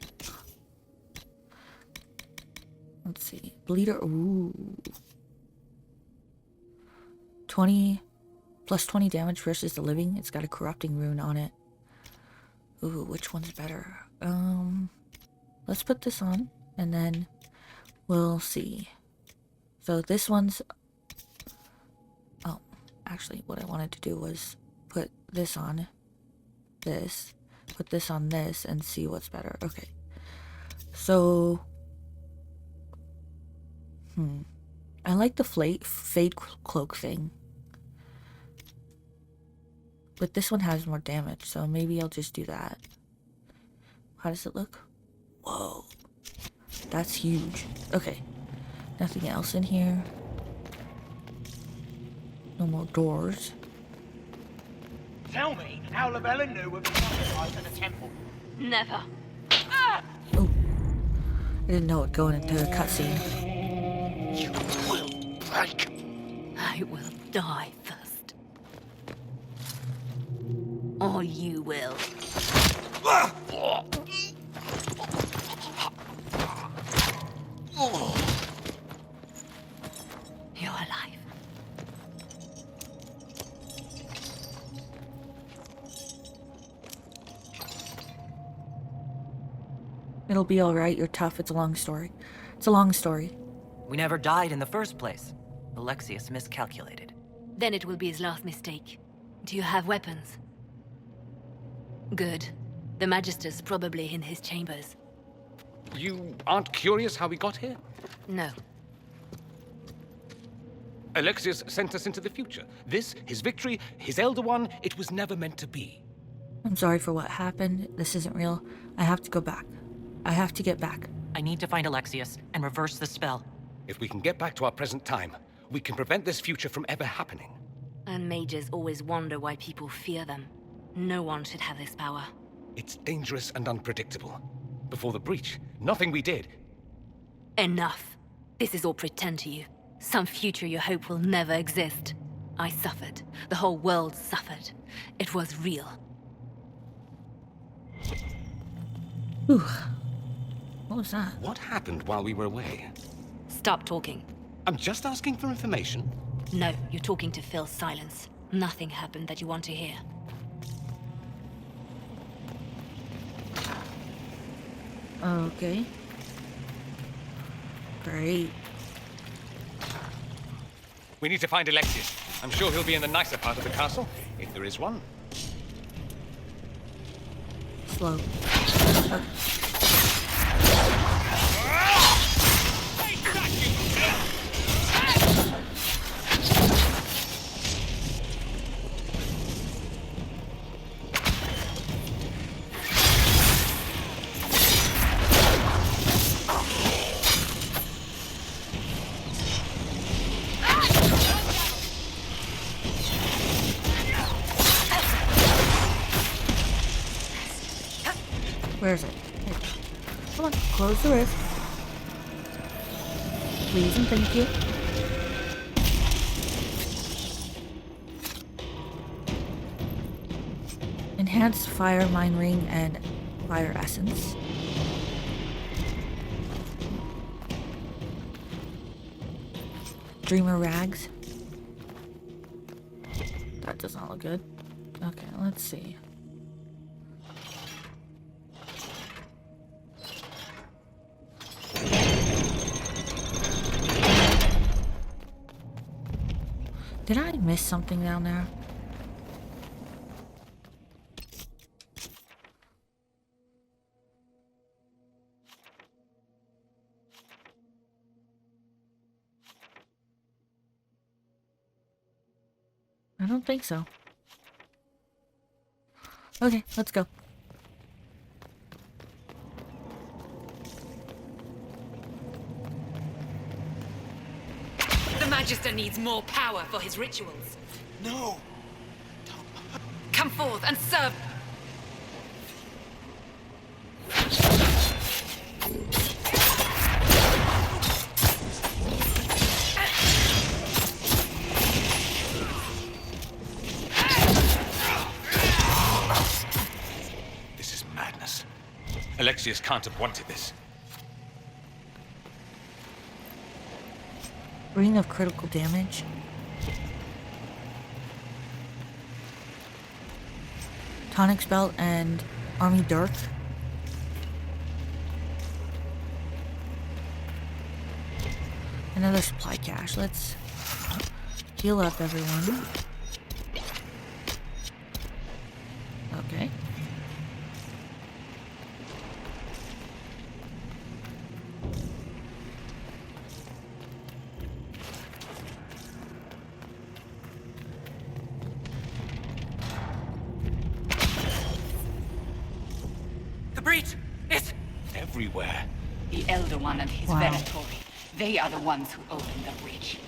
Let's see. Bleeder. Ooh. 20 plus 20 damage versus the living. It's got a corrupting rune on it. Ooh, which one's better? Let's put this on and then we'll see. So this one's... Oh, actually what I wanted to do was put this on this, put this on this, and see what's better. Okay. So, I like the fade cloak thing. But this one has more damage, so maybe I'll just do that. How does it look? Whoa. That's huge. Okay. Nothing else in here. No more doors. Tell me how Llewellyn knew of the sacrifice in the temple. Never. Oh. I didn't know it going into a cutscene. You will break. I will die first. Or you will. You're alive. It'll be alright, you're tough, it's a long story. It's a long story. We never died in the first place. Alexius miscalculated. Then it will be his last mistake. Do you have weapons? Good. The Magister's probably in his chambers. You aren't curious how we got here? No. Alexius sent us into the future. This, his victory, his Elder One, it was never meant to be. I'm sorry for what happened. This isn't real. I have to go back. I have to get back. I need to find Alexius and reverse the spell. If we can get back to our present time, we can prevent this future from ever happening. And mages always wonder why people fear them. No one should have this power. It's dangerous and unpredictable. Before the breach, nothing we did. Enough. This is all pretend to you. Some future you hope will never exist. I suffered. The whole world suffered. It was real. Whew. What was that? What happened while we were away? Stop talking. I'm just asking for information. No, you're talking to fill silence. Nothing happened that you want to hear. Okay. Great. We need to find Alexius. I'm sure he'll be in the nicer part of the castle, if there is one. Slow. Okay. Where is it? Here. Come on, close the rift. Please and thank you. Enhanced fire mine ring and fire essence. Dreamer rags. That does not look good. Okay, let's see. Did I miss something down there? I don't think so. Okay, let's go. The Magister needs more power for his rituals. No! Come forth and serve. This is madness. Alexius can't have wanted this. Ring of critical damage. Tonic's belt and army dirk. Another supply cache. Let's heal up everyone. breach is everywhere. The Elder One and his Venatori. They are the ones who opened the breach.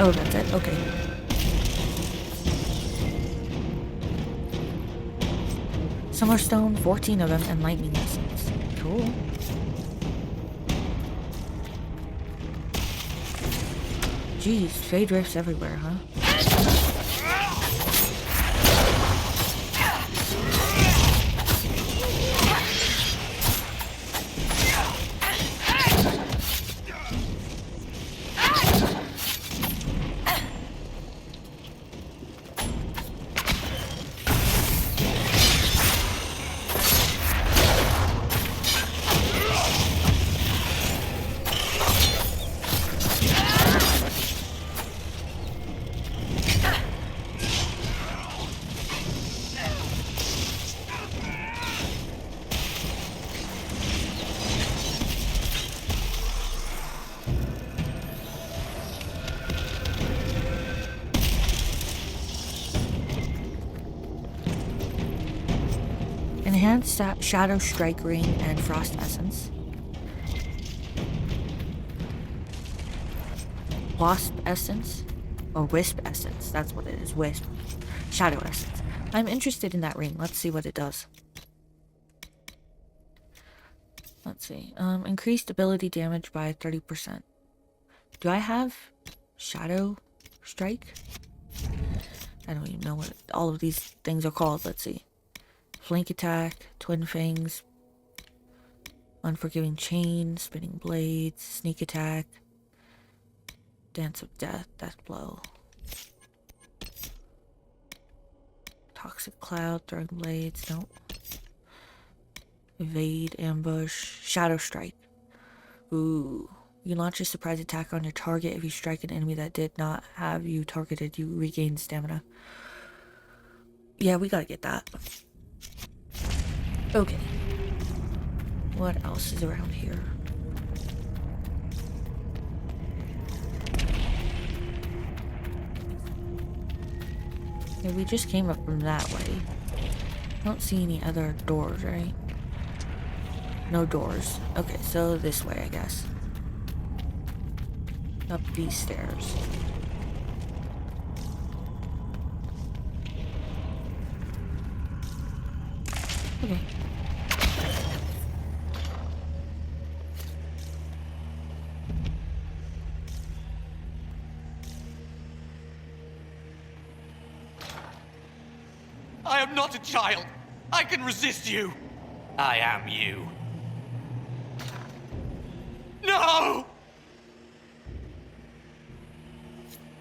Oh, that's it? Okay. Summer Stone, 14 of them, and Lightning Essence. Cool. Jeez, fade rifts everywhere, huh? Enhanced Shadow Strike Ring and Frost Essence. Wasp Essence. Or Wisp Essence. That's what it is. Wisp. Shadow Essence. I'm interested in that ring. Let's see what it does. Let's see. Increased ability damage by 30%. Do I have Shadow Strike? I don't even know what all of these things are called. Let's see. Flank Attack, Twin Fangs, Unforgiving Chain, Spinning Blades, Sneak Attack, Dance of Death, Death Blow, Toxic Cloud, Throwing Blades, nope. Evade, Ambush, Shadow Strike. Ooh. You launch a surprise attack on your target. If you strike an enemy that did not have you targeted, you regain stamina. Yeah, we gotta get that. Okay. What else is around here? Yeah, we just came up from that way. I don't see any other doors, right? No doors. Okay, so this way, I guess. Up these stairs. Okay. I am not a child. I can resist you. I am you. No!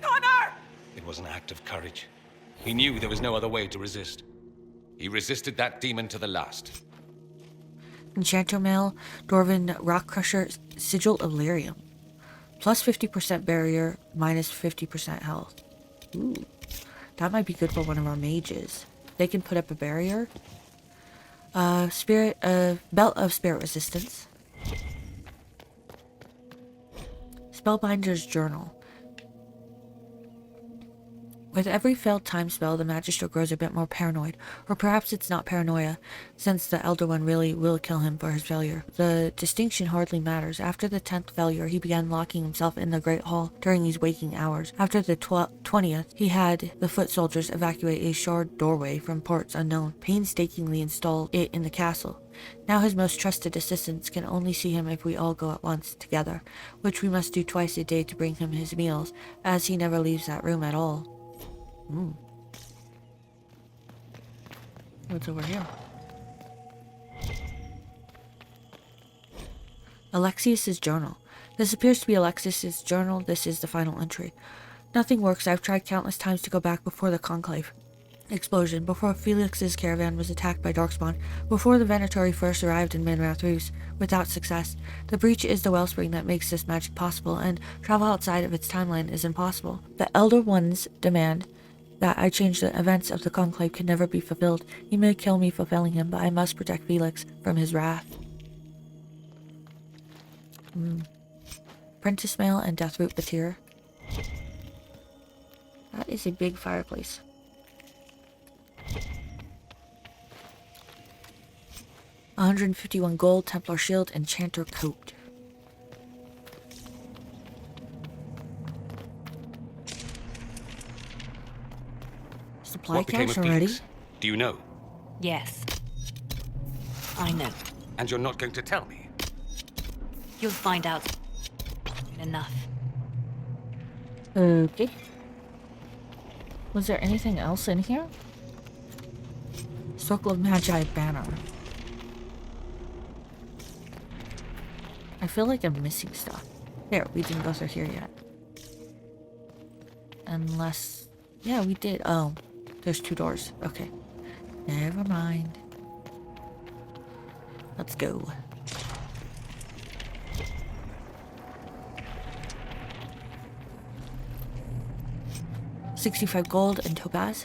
Connor! It was an act of courage. He knew there was no other way to resist. He resisted that demon to the last. Enchanto Mail, Dwarven Rock Crusher, Sigil of Lyrium. Plus 50% barrier, minus 50% health. Ooh. That might be good for one of our mages. They can put up a barrier. Belt of Spirit Resistance. Spellbinder's Journal. With every failed time spell, the Magister grows a bit more paranoid, or perhaps it's not paranoia, since the Elder One really will kill him for his failure. The distinction hardly matters. After the 10th failure, he began locking himself in the Great Hall during his waking hours. After the 20th, he had the foot soldiers evacuate a shard doorway from ports unknown, painstakingly install it in the castle. Now his most trusted assistants can only see him if we all go at once, together, which we must do twice a day to bring him his meals, as he never leaves that room at all. What's over here? Alexius's journal. This appears to be Alexius's journal. This is the final entry. Nothing works. I've tried countless times to go back before the conclave explosion, before Felix's caravan was attacked by Darkspawn, before the Venatori first arrived in Manrath Roofs, without success. The breach is the wellspring that makes this magic possible, and travel outside of its timeline is impossible. The Elder One's demand that I change the events of the conclave can never be fulfilled. He may kill me fulfilling him, but I must protect Felix from his wrath. Apprentice Mail and Deathroot Batir. That is a big fireplace. $151 gold, Templar shield, Enchanter coat. Supply What became cache of already? Felix? Do you know? Yes. I know. And you're not going to tell me? You'll find out enough. Okay. Was there anything else in here? Circle of Magi banner. I feel like I'm missing stuff. There, we didn't go through here yet. Unless... yeah, we did. Oh, there's 2 doors. Okay. Never mind. Let's go. $65 gold and topaz.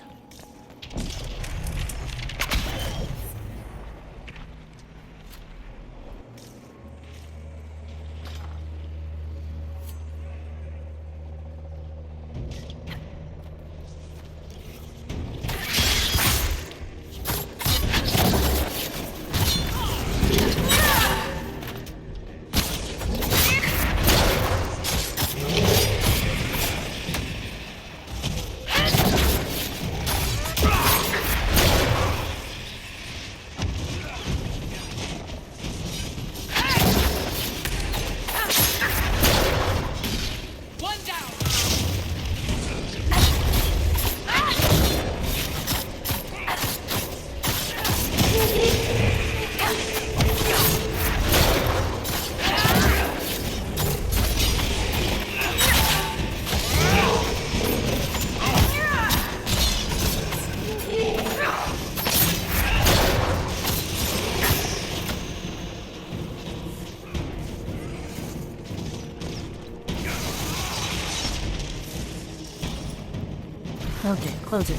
Okay, close it.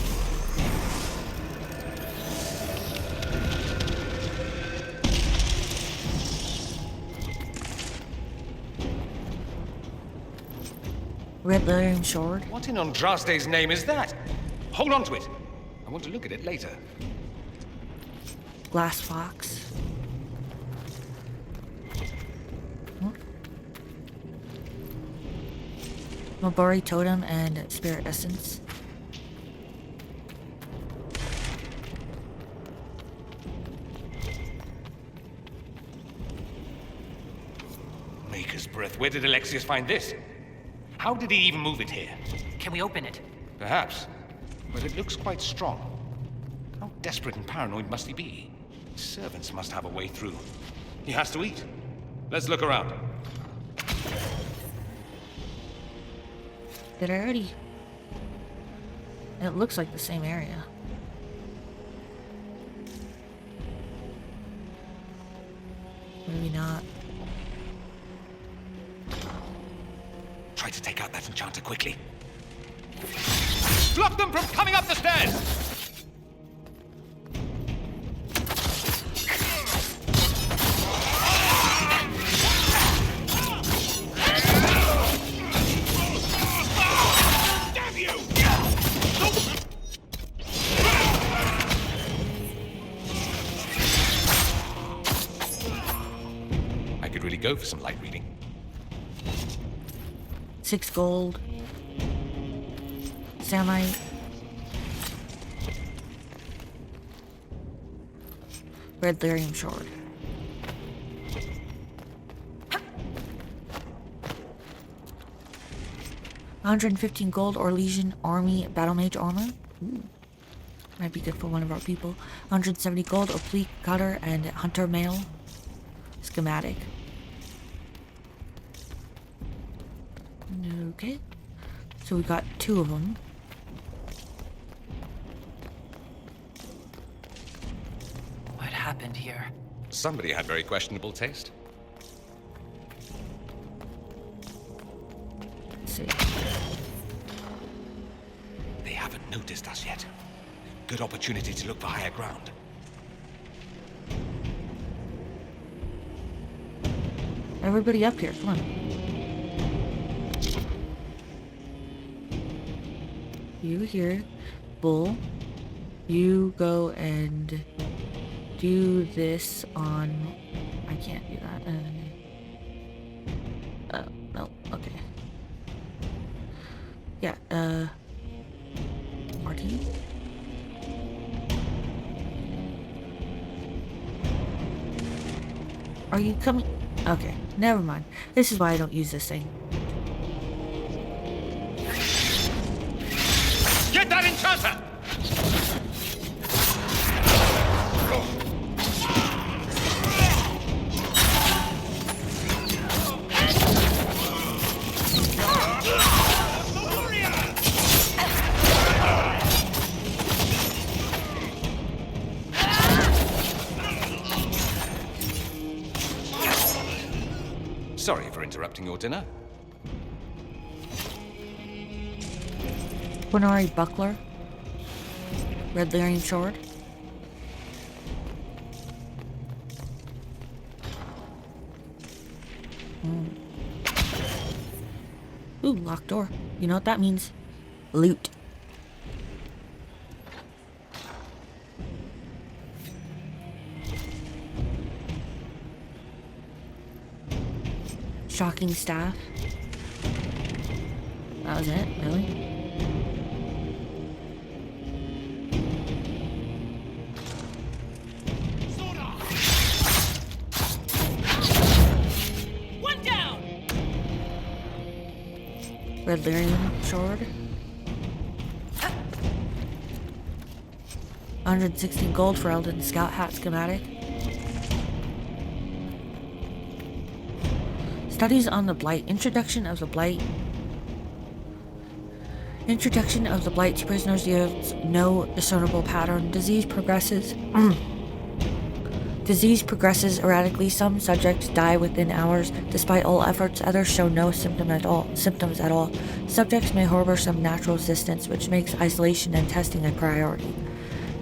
Red Lettering Sword. What in Andraste's name is that? Hold on to it. I want to look at it later. Glass Fox. Mabari Totem and Spirit Essence. Maker's breath. Where did Alexius find this? How did he even move it here? Can we open it? Perhaps. But it looks quite strong. How desperate and paranoid must he be? His servants must have a way through. He has to eat. Let's look around. Did I already? It looks like the same area. Maybe not. Try to take out that enchanter quickly. Block them from coming up the stairs! Damn you! The go for some light reading. 6 gold. Samite. Red lyrium sword. $115 gold or Legion Army Battle Mage armor. Ooh. Might be good for one of our people. 170 gold, oblique cutter, and hunter mail. Schematic. Okay. So we got 2 of them. What happened here? Somebody had very questionable taste. Let's see. They haven't noticed us yet. Good opportunity to look for higher ground. Everybody up here, come on. You here, Bull. You go and do this on... I can't do that. No, okay. Yeah, Martin? Are you coming? Okay, never mind. This is why I don't use this thing. Get that enchanter! Sorry for interrupting your dinner. Quinari buckler. Red lyrium sword. Ooh, locked door. You know what that means? Loot. Shocking staff. That was it, really? One down. Red lyrium sword. 116 gold for Eldon Scout hat schematic. Studies on the Blight. Introduction of the Blight. Introduction of the Blight to prisoners yields no discernible pattern. Disease progresses. Disease progresses erratically. Some subjects die within hours. Despite all efforts, others show no symptoms at all. Subjects may harbor some natural resistance, which makes isolation and testing a priority.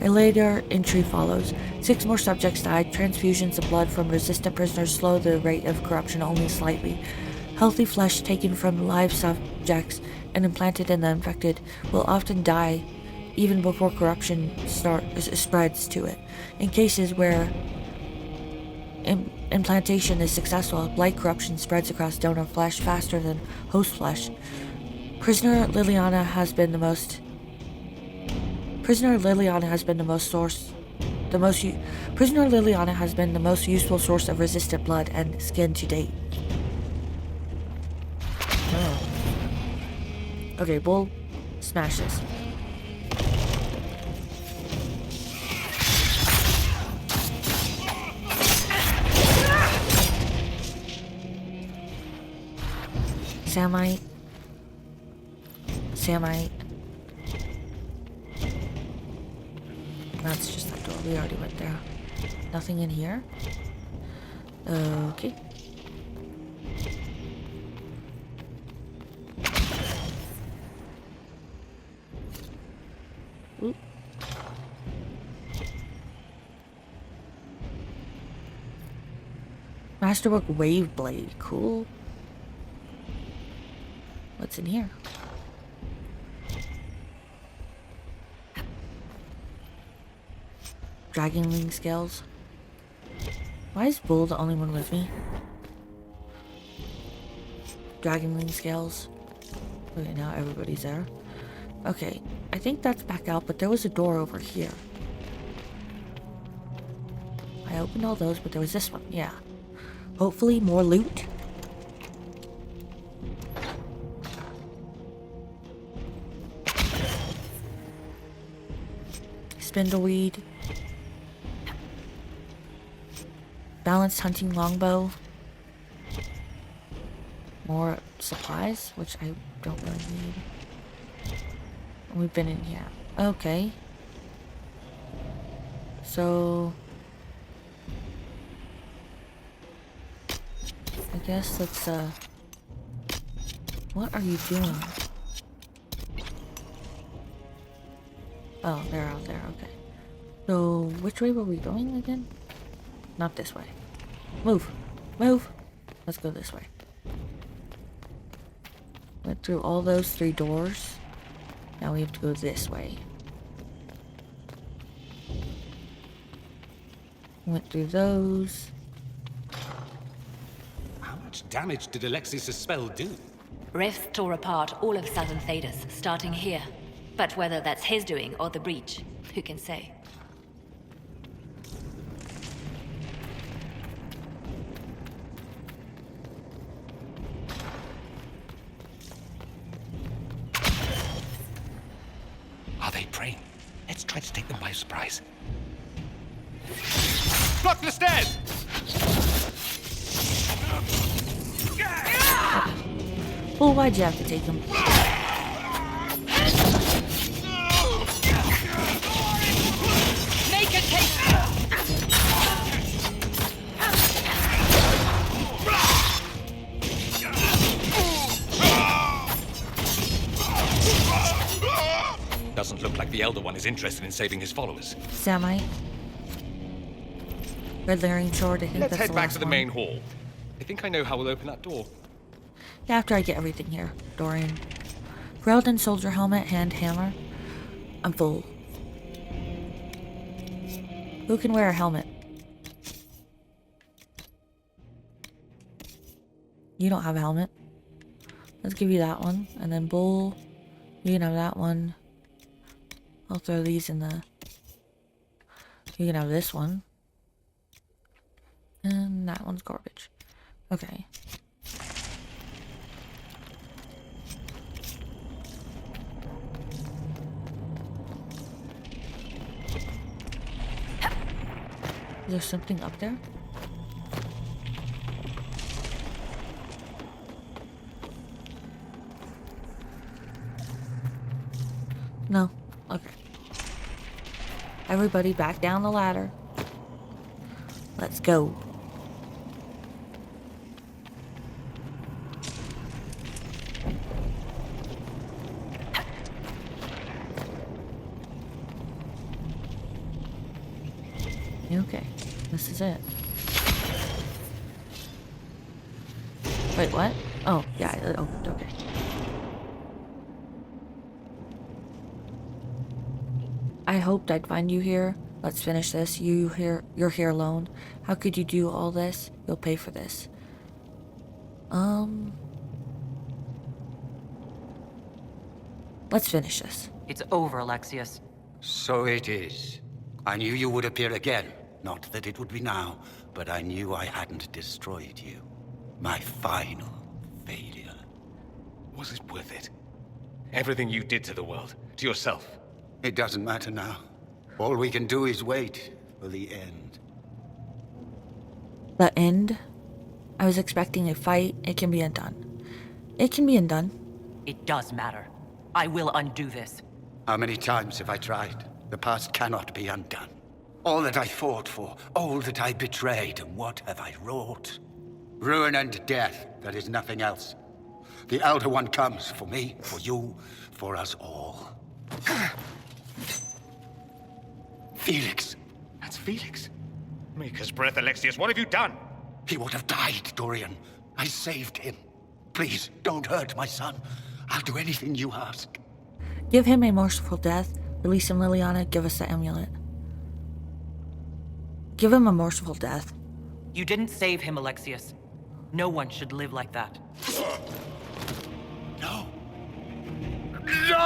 A later entry follows. 6 more subjects died. Transfusions of blood from resistant prisoners slow the rate of corruption only slightly. Healthy flesh taken from live subjects and implanted in the infected will often die even before corruption spreads to it. In cases where implantation is successful, blight corruption spreads across donor flesh faster than host flesh. Prisoner Liliana has been the most useful source of resistant blood and skin to date. Oh. Okay, Bull, smash this. Samite. That's just that door. We already went there. Nothing in here. Okay. Ooh. Masterwork Wave Blade. Cool. What's in here? Dragon wing scales. Why is Bull the only one with me? dragonling scales. Okay, now everybody's there. Okay, I think that's back out, but there was a door over here. I opened all those, but there was this one, yeah. Hopefully more loot. Spindleweed. Balanced hunting longbow. More supplies, which I don't really need. We've been in here. Okay. So I guess let's what are you doing? Oh, they're out there, okay. So which way were we going again? Not this way. Move. Move. Let's go this way. Went through all those 3 doors. Now we have to go this way. Went through those. How much damage did Alexius' spell do? Rifts tore apart all of southern Thedas, starting here. But whether that's his doing or the breach, who can say? Are they praying? Let's try to take them by surprise. Block the stairs! Well, why'd you have to take them? Make a case! Doesn't look like the Elder One is interested in saving his followers. Samite. Red Laring Sword, I think Let's that's head the back last to the one. main hall. I think I know how we'll open that door. After I get everything here, Dorian. Ferelden soldier helmet, hand hammer. I'm full. Who can wear a helmet? You don't have a helmet. Let's give you that one. And then Bull, you can have that one. I'll throw these in the... You can have this one. And that one's garbage. Okay. Is there something up there? No. Okay. Everybody back down the ladder. Let's go. Okay, this is it. Wait, what? Oh, yeah, it opened, okay. I hoped I'd find you here. Let's finish this. You're here alone. How could you do all this? You'll pay for this. Let's finish this. It's over, Alexius. So it is. I knew you would appear again. Not that it would be now, but I knew I hadn't destroyed you. My final failure. Was it worth it? Everything you did to the world, to yourself. It doesn't matter now. All we can do is wait for the end. The end? I was expecting a fight. It can be undone. It can be undone. It does matter. I will undo this. How many times have I tried? The past cannot be undone. All that I fought for, all that I betrayed, and what have I wrought? Ruin and death, there is nothing else. The Elder One comes for me, for you, for us all. Felix. That's Felix. Maker's breath, Alexius, what have you done? He would have died, Dorian. I saved him. Please, don't hurt my son. I'll do anything you ask. Give him a merciful death. Release him, Liliana. Give us the amulet. Give him a merciful death. You didn't save him, Alexius. No one should live like that. No! No!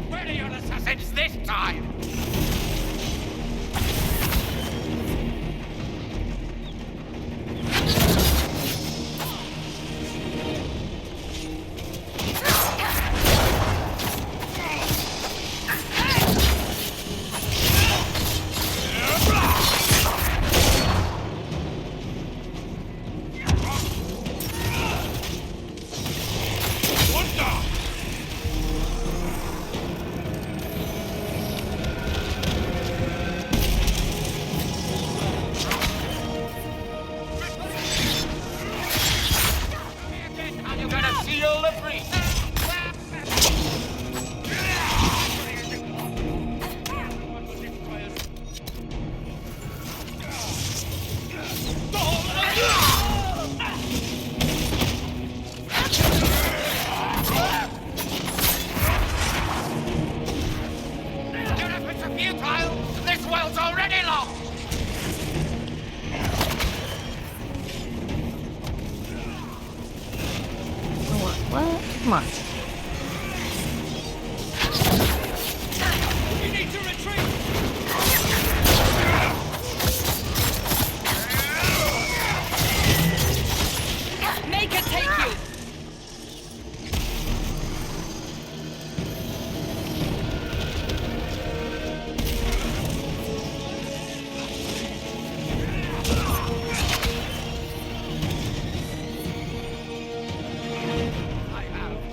Where are your assassins this time? You're gonna seal the breach. Your efforts are futile. This world's already lost. What? Come on. You need to retreat. Make it take you!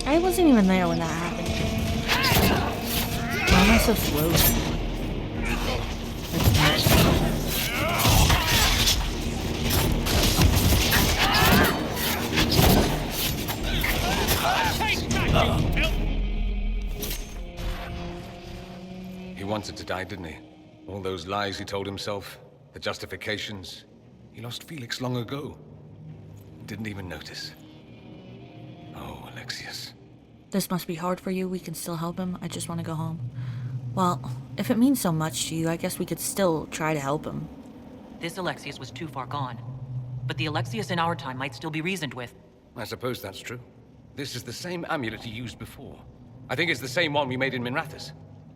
I wasn't even there when that happened. Why am I so slow? He wanted to die, didn't he? All those lies he told himself, the justifications. He lost Felix long ago. Didn't even notice. Oh, Alexius. This must be hard for you. We can still help him. I just want to go home. Well, if it means so much to you, I guess we could still try to help him. This Alexius was too far gone. But the Alexius in our time might still be reasoned with. I suppose that's true. This is the same amulet he used before. I think it's the same one we made in Minrathous.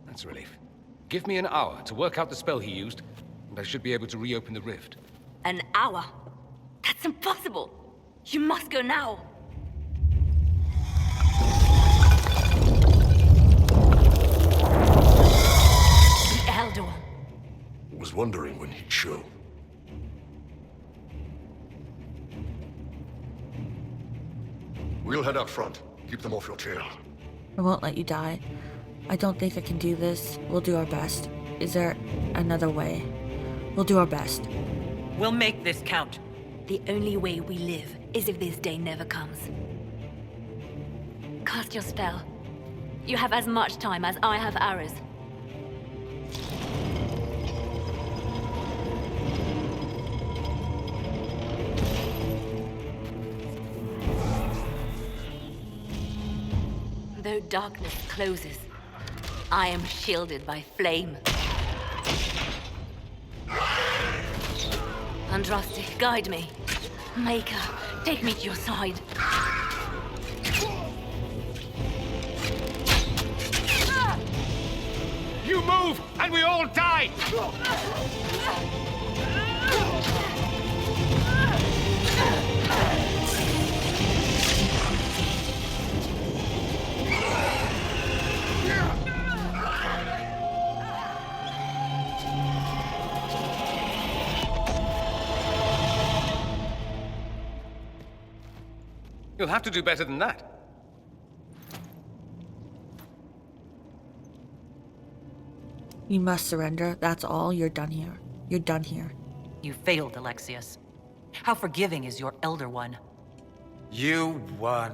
That's a relief. Give me an hour to work out the spell he used, and I should be able to reopen the rift. An hour? That's impossible! You must go now! The Elder One. Was wondering when he'd show. We'll head out front. Keep them off your tail. I won't let you die. I don't think I can do this. We'll do our best. Is there another way? We'll do our best. We'll make this count. The only way we live is if this day never comes. Cast your spell. You have as much time as I have arrows. Though darkness closes, I am shielded by flame. Andraste, guide me. Maker, take me to your side. You move, and we all die! You'll have to do better than that. You must surrender. That's all. You're done here. You're done here. You failed, Alexius. How forgiving is your Elder One? You won.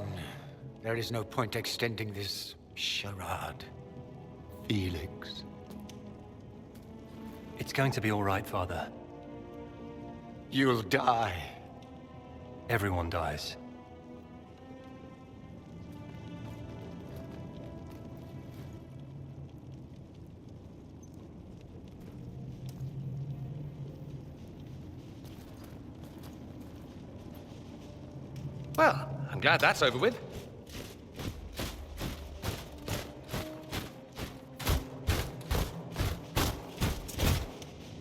There is no point extending this charade. Felix. It's going to be all right, Father. You'll die. Everyone dies. Well, I'm glad that's over with.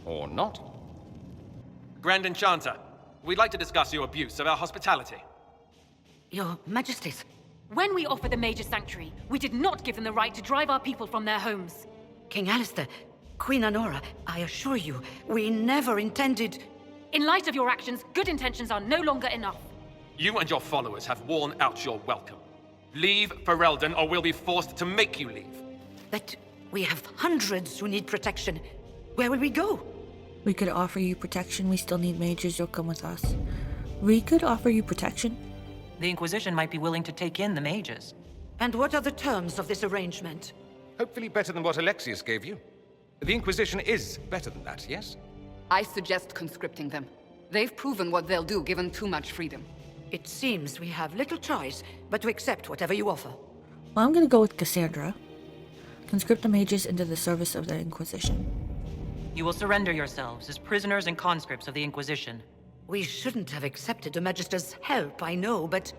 Or not. Grand Enchanter, we'd like to discuss your abuse of our hospitality. Your Majesties. When we offered the Major Sanctuary, we did not give them the right to drive our people from their homes. King Alistair, Queen Honora, I assure you, we never intended... In light of your actions, good intentions are no longer enough. You and your followers have worn out your welcome. Leave Ferelden, or we'll be forced to make you leave. But we have hundreds who need protection. Where will we go? We could offer you protection. We still need mages. You'll come with us. We could offer you protection. The Inquisition might be willing to take in the mages. And what are the terms of this arrangement? Hopefully better than what Alexius gave you. The Inquisition is better than that, yes? I suggest conscripting them. They've proven what they'll do given too much freedom. It seems we have little choice but to accept whatever you offer. Well, I'm going to go with Cassandra. Conscript the mages into the service of the Inquisition. You will surrender yourselves as prisoners and conscripts of the Inquisition. We shouldn't have accepted the Magister's help, I know, but...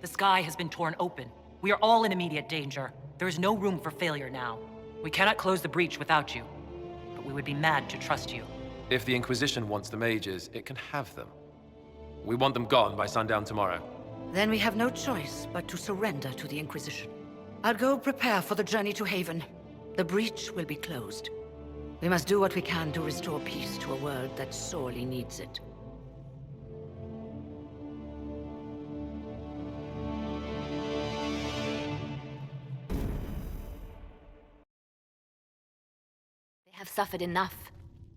The sky has been torn open. We are all in immediate danger. There is no room for failure now. We cannot close the breach without you. But we would be mad to trust you. If the Inquisition wants the mages, it can have them. We want them gone by sundown tomorrow. Then we have no choice but to surrender to the Inquisition. I'll go prepare for the journey to Haven. The breach will be closed. We must do what we can to restore peace to a world that sorely needs it. They have suffered enough.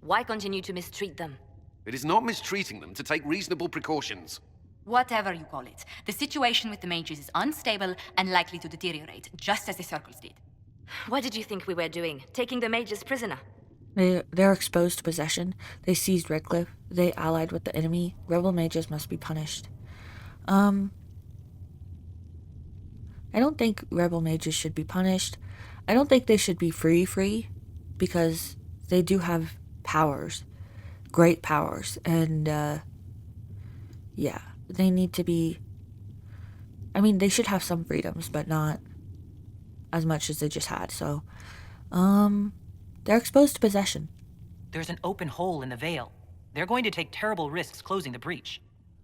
Why continue to mistreat them? It is not mistreating them to take reasonable precautions. Whatever you call it, the situation with the mages is unstable and likely to deteriorate, just as the Circles did. What did you think we were doing? Taking the mages prisoner? They're exposed to possession. They seized Redcliffe. They allied with the enemy. Rebel mages must be punished. I don't think rebel mages should be punished. I don't think they should be free, because they do have powers. Great powers. And, yeah. They need to be... I mean, they should have some freedoms, but not as much as they just had, so... They're exposed to possession. There's an open hole in the veil. They're going to take terrible risks closing the breach.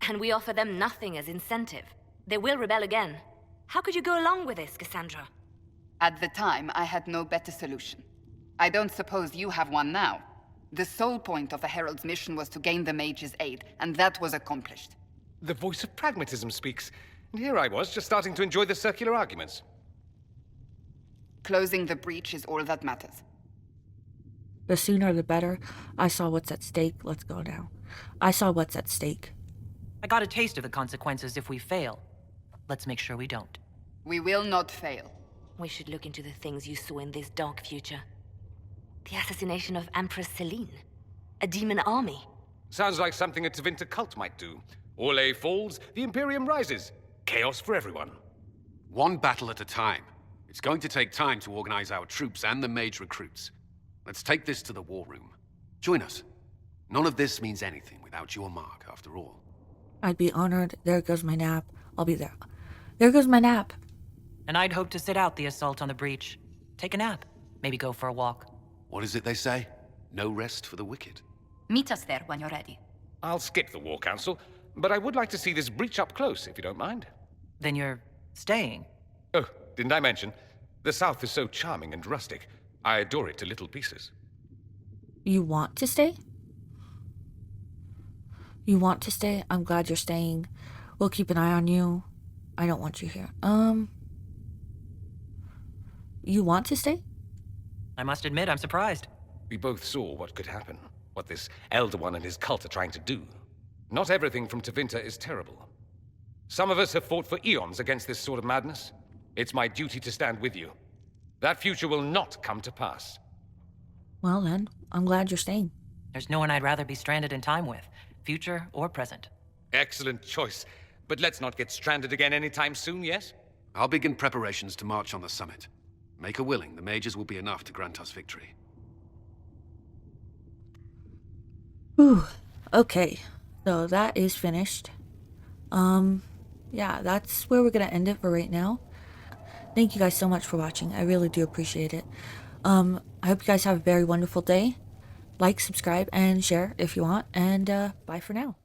And we offer them nothing as incentive. They will rebel again. How could you go along with this, Cassandra? At the time, I had no better solution. I don't suppose you have one now. The sole point of the Herald's mission was to gain the mage's aid, and that was accomplished. The voice of pragmatism speaks. And here I was, just starting to enjoy the circular arguments. Closing the breach is all that matters. The sooner the better. I saw what's at stake. Let's go now. I saw what's at stake. I got a taste of the consequences if we fail. Let's make sure we don't. We will not fail. We should look into the things you saw in this dark future. The assassination of Empress Celine. A demon army. Sounds like something a Tevinter cult might do. Orlais falls, the Imperium rises. Chaos for everyone. One battle at a time. It's going to take time to organize our troops and the mage recruits. Let's take this to the war room. Join us. None of this means anything without your mark, after all. I'd be honored. There goes my nap. I'll be there. There goes my nap. And I'd hope to sit out the assault on the breach. Take a nap. Maybe go for a walk. What is it they say? No rest for the wicked. Meet us there when you're ready. I'll skip the War Council, but I would like to see this breach up close, if you don't mind. Then you're staying? Oh, didn't I mention? The South is so charming and rustic. I adore it to little pieces. You want to stay? You want to stay? I'm glad you're staying. We'll keep an eye on you. I don't want you here. You want to stay? I must admit, I'm surprised. We both saw what could happen. What this Elder One and his cult are trying to do. Not everything from Tevinter is terrible. Some of us have fought for eons against this sort of madness. It's my duty to stand with you. That future will not come to pass. Well then, I'm glad you're staying. There's no one I'd rather be stranded in time with, future or present. Excellent choice. But let's not get stranded again anytime soon, yes? I'll begin preparations to march on the summit. Maker willing, the mages will be enough to grant us victory. Whew. Okay, so that is finished. Yeah, that's where we're gonna end it for right now. Thank you guys so much for watching. I really do appreciate it. I hope you guys have a very wonderful day. Like, subscribe, and share if you want. And bye for now.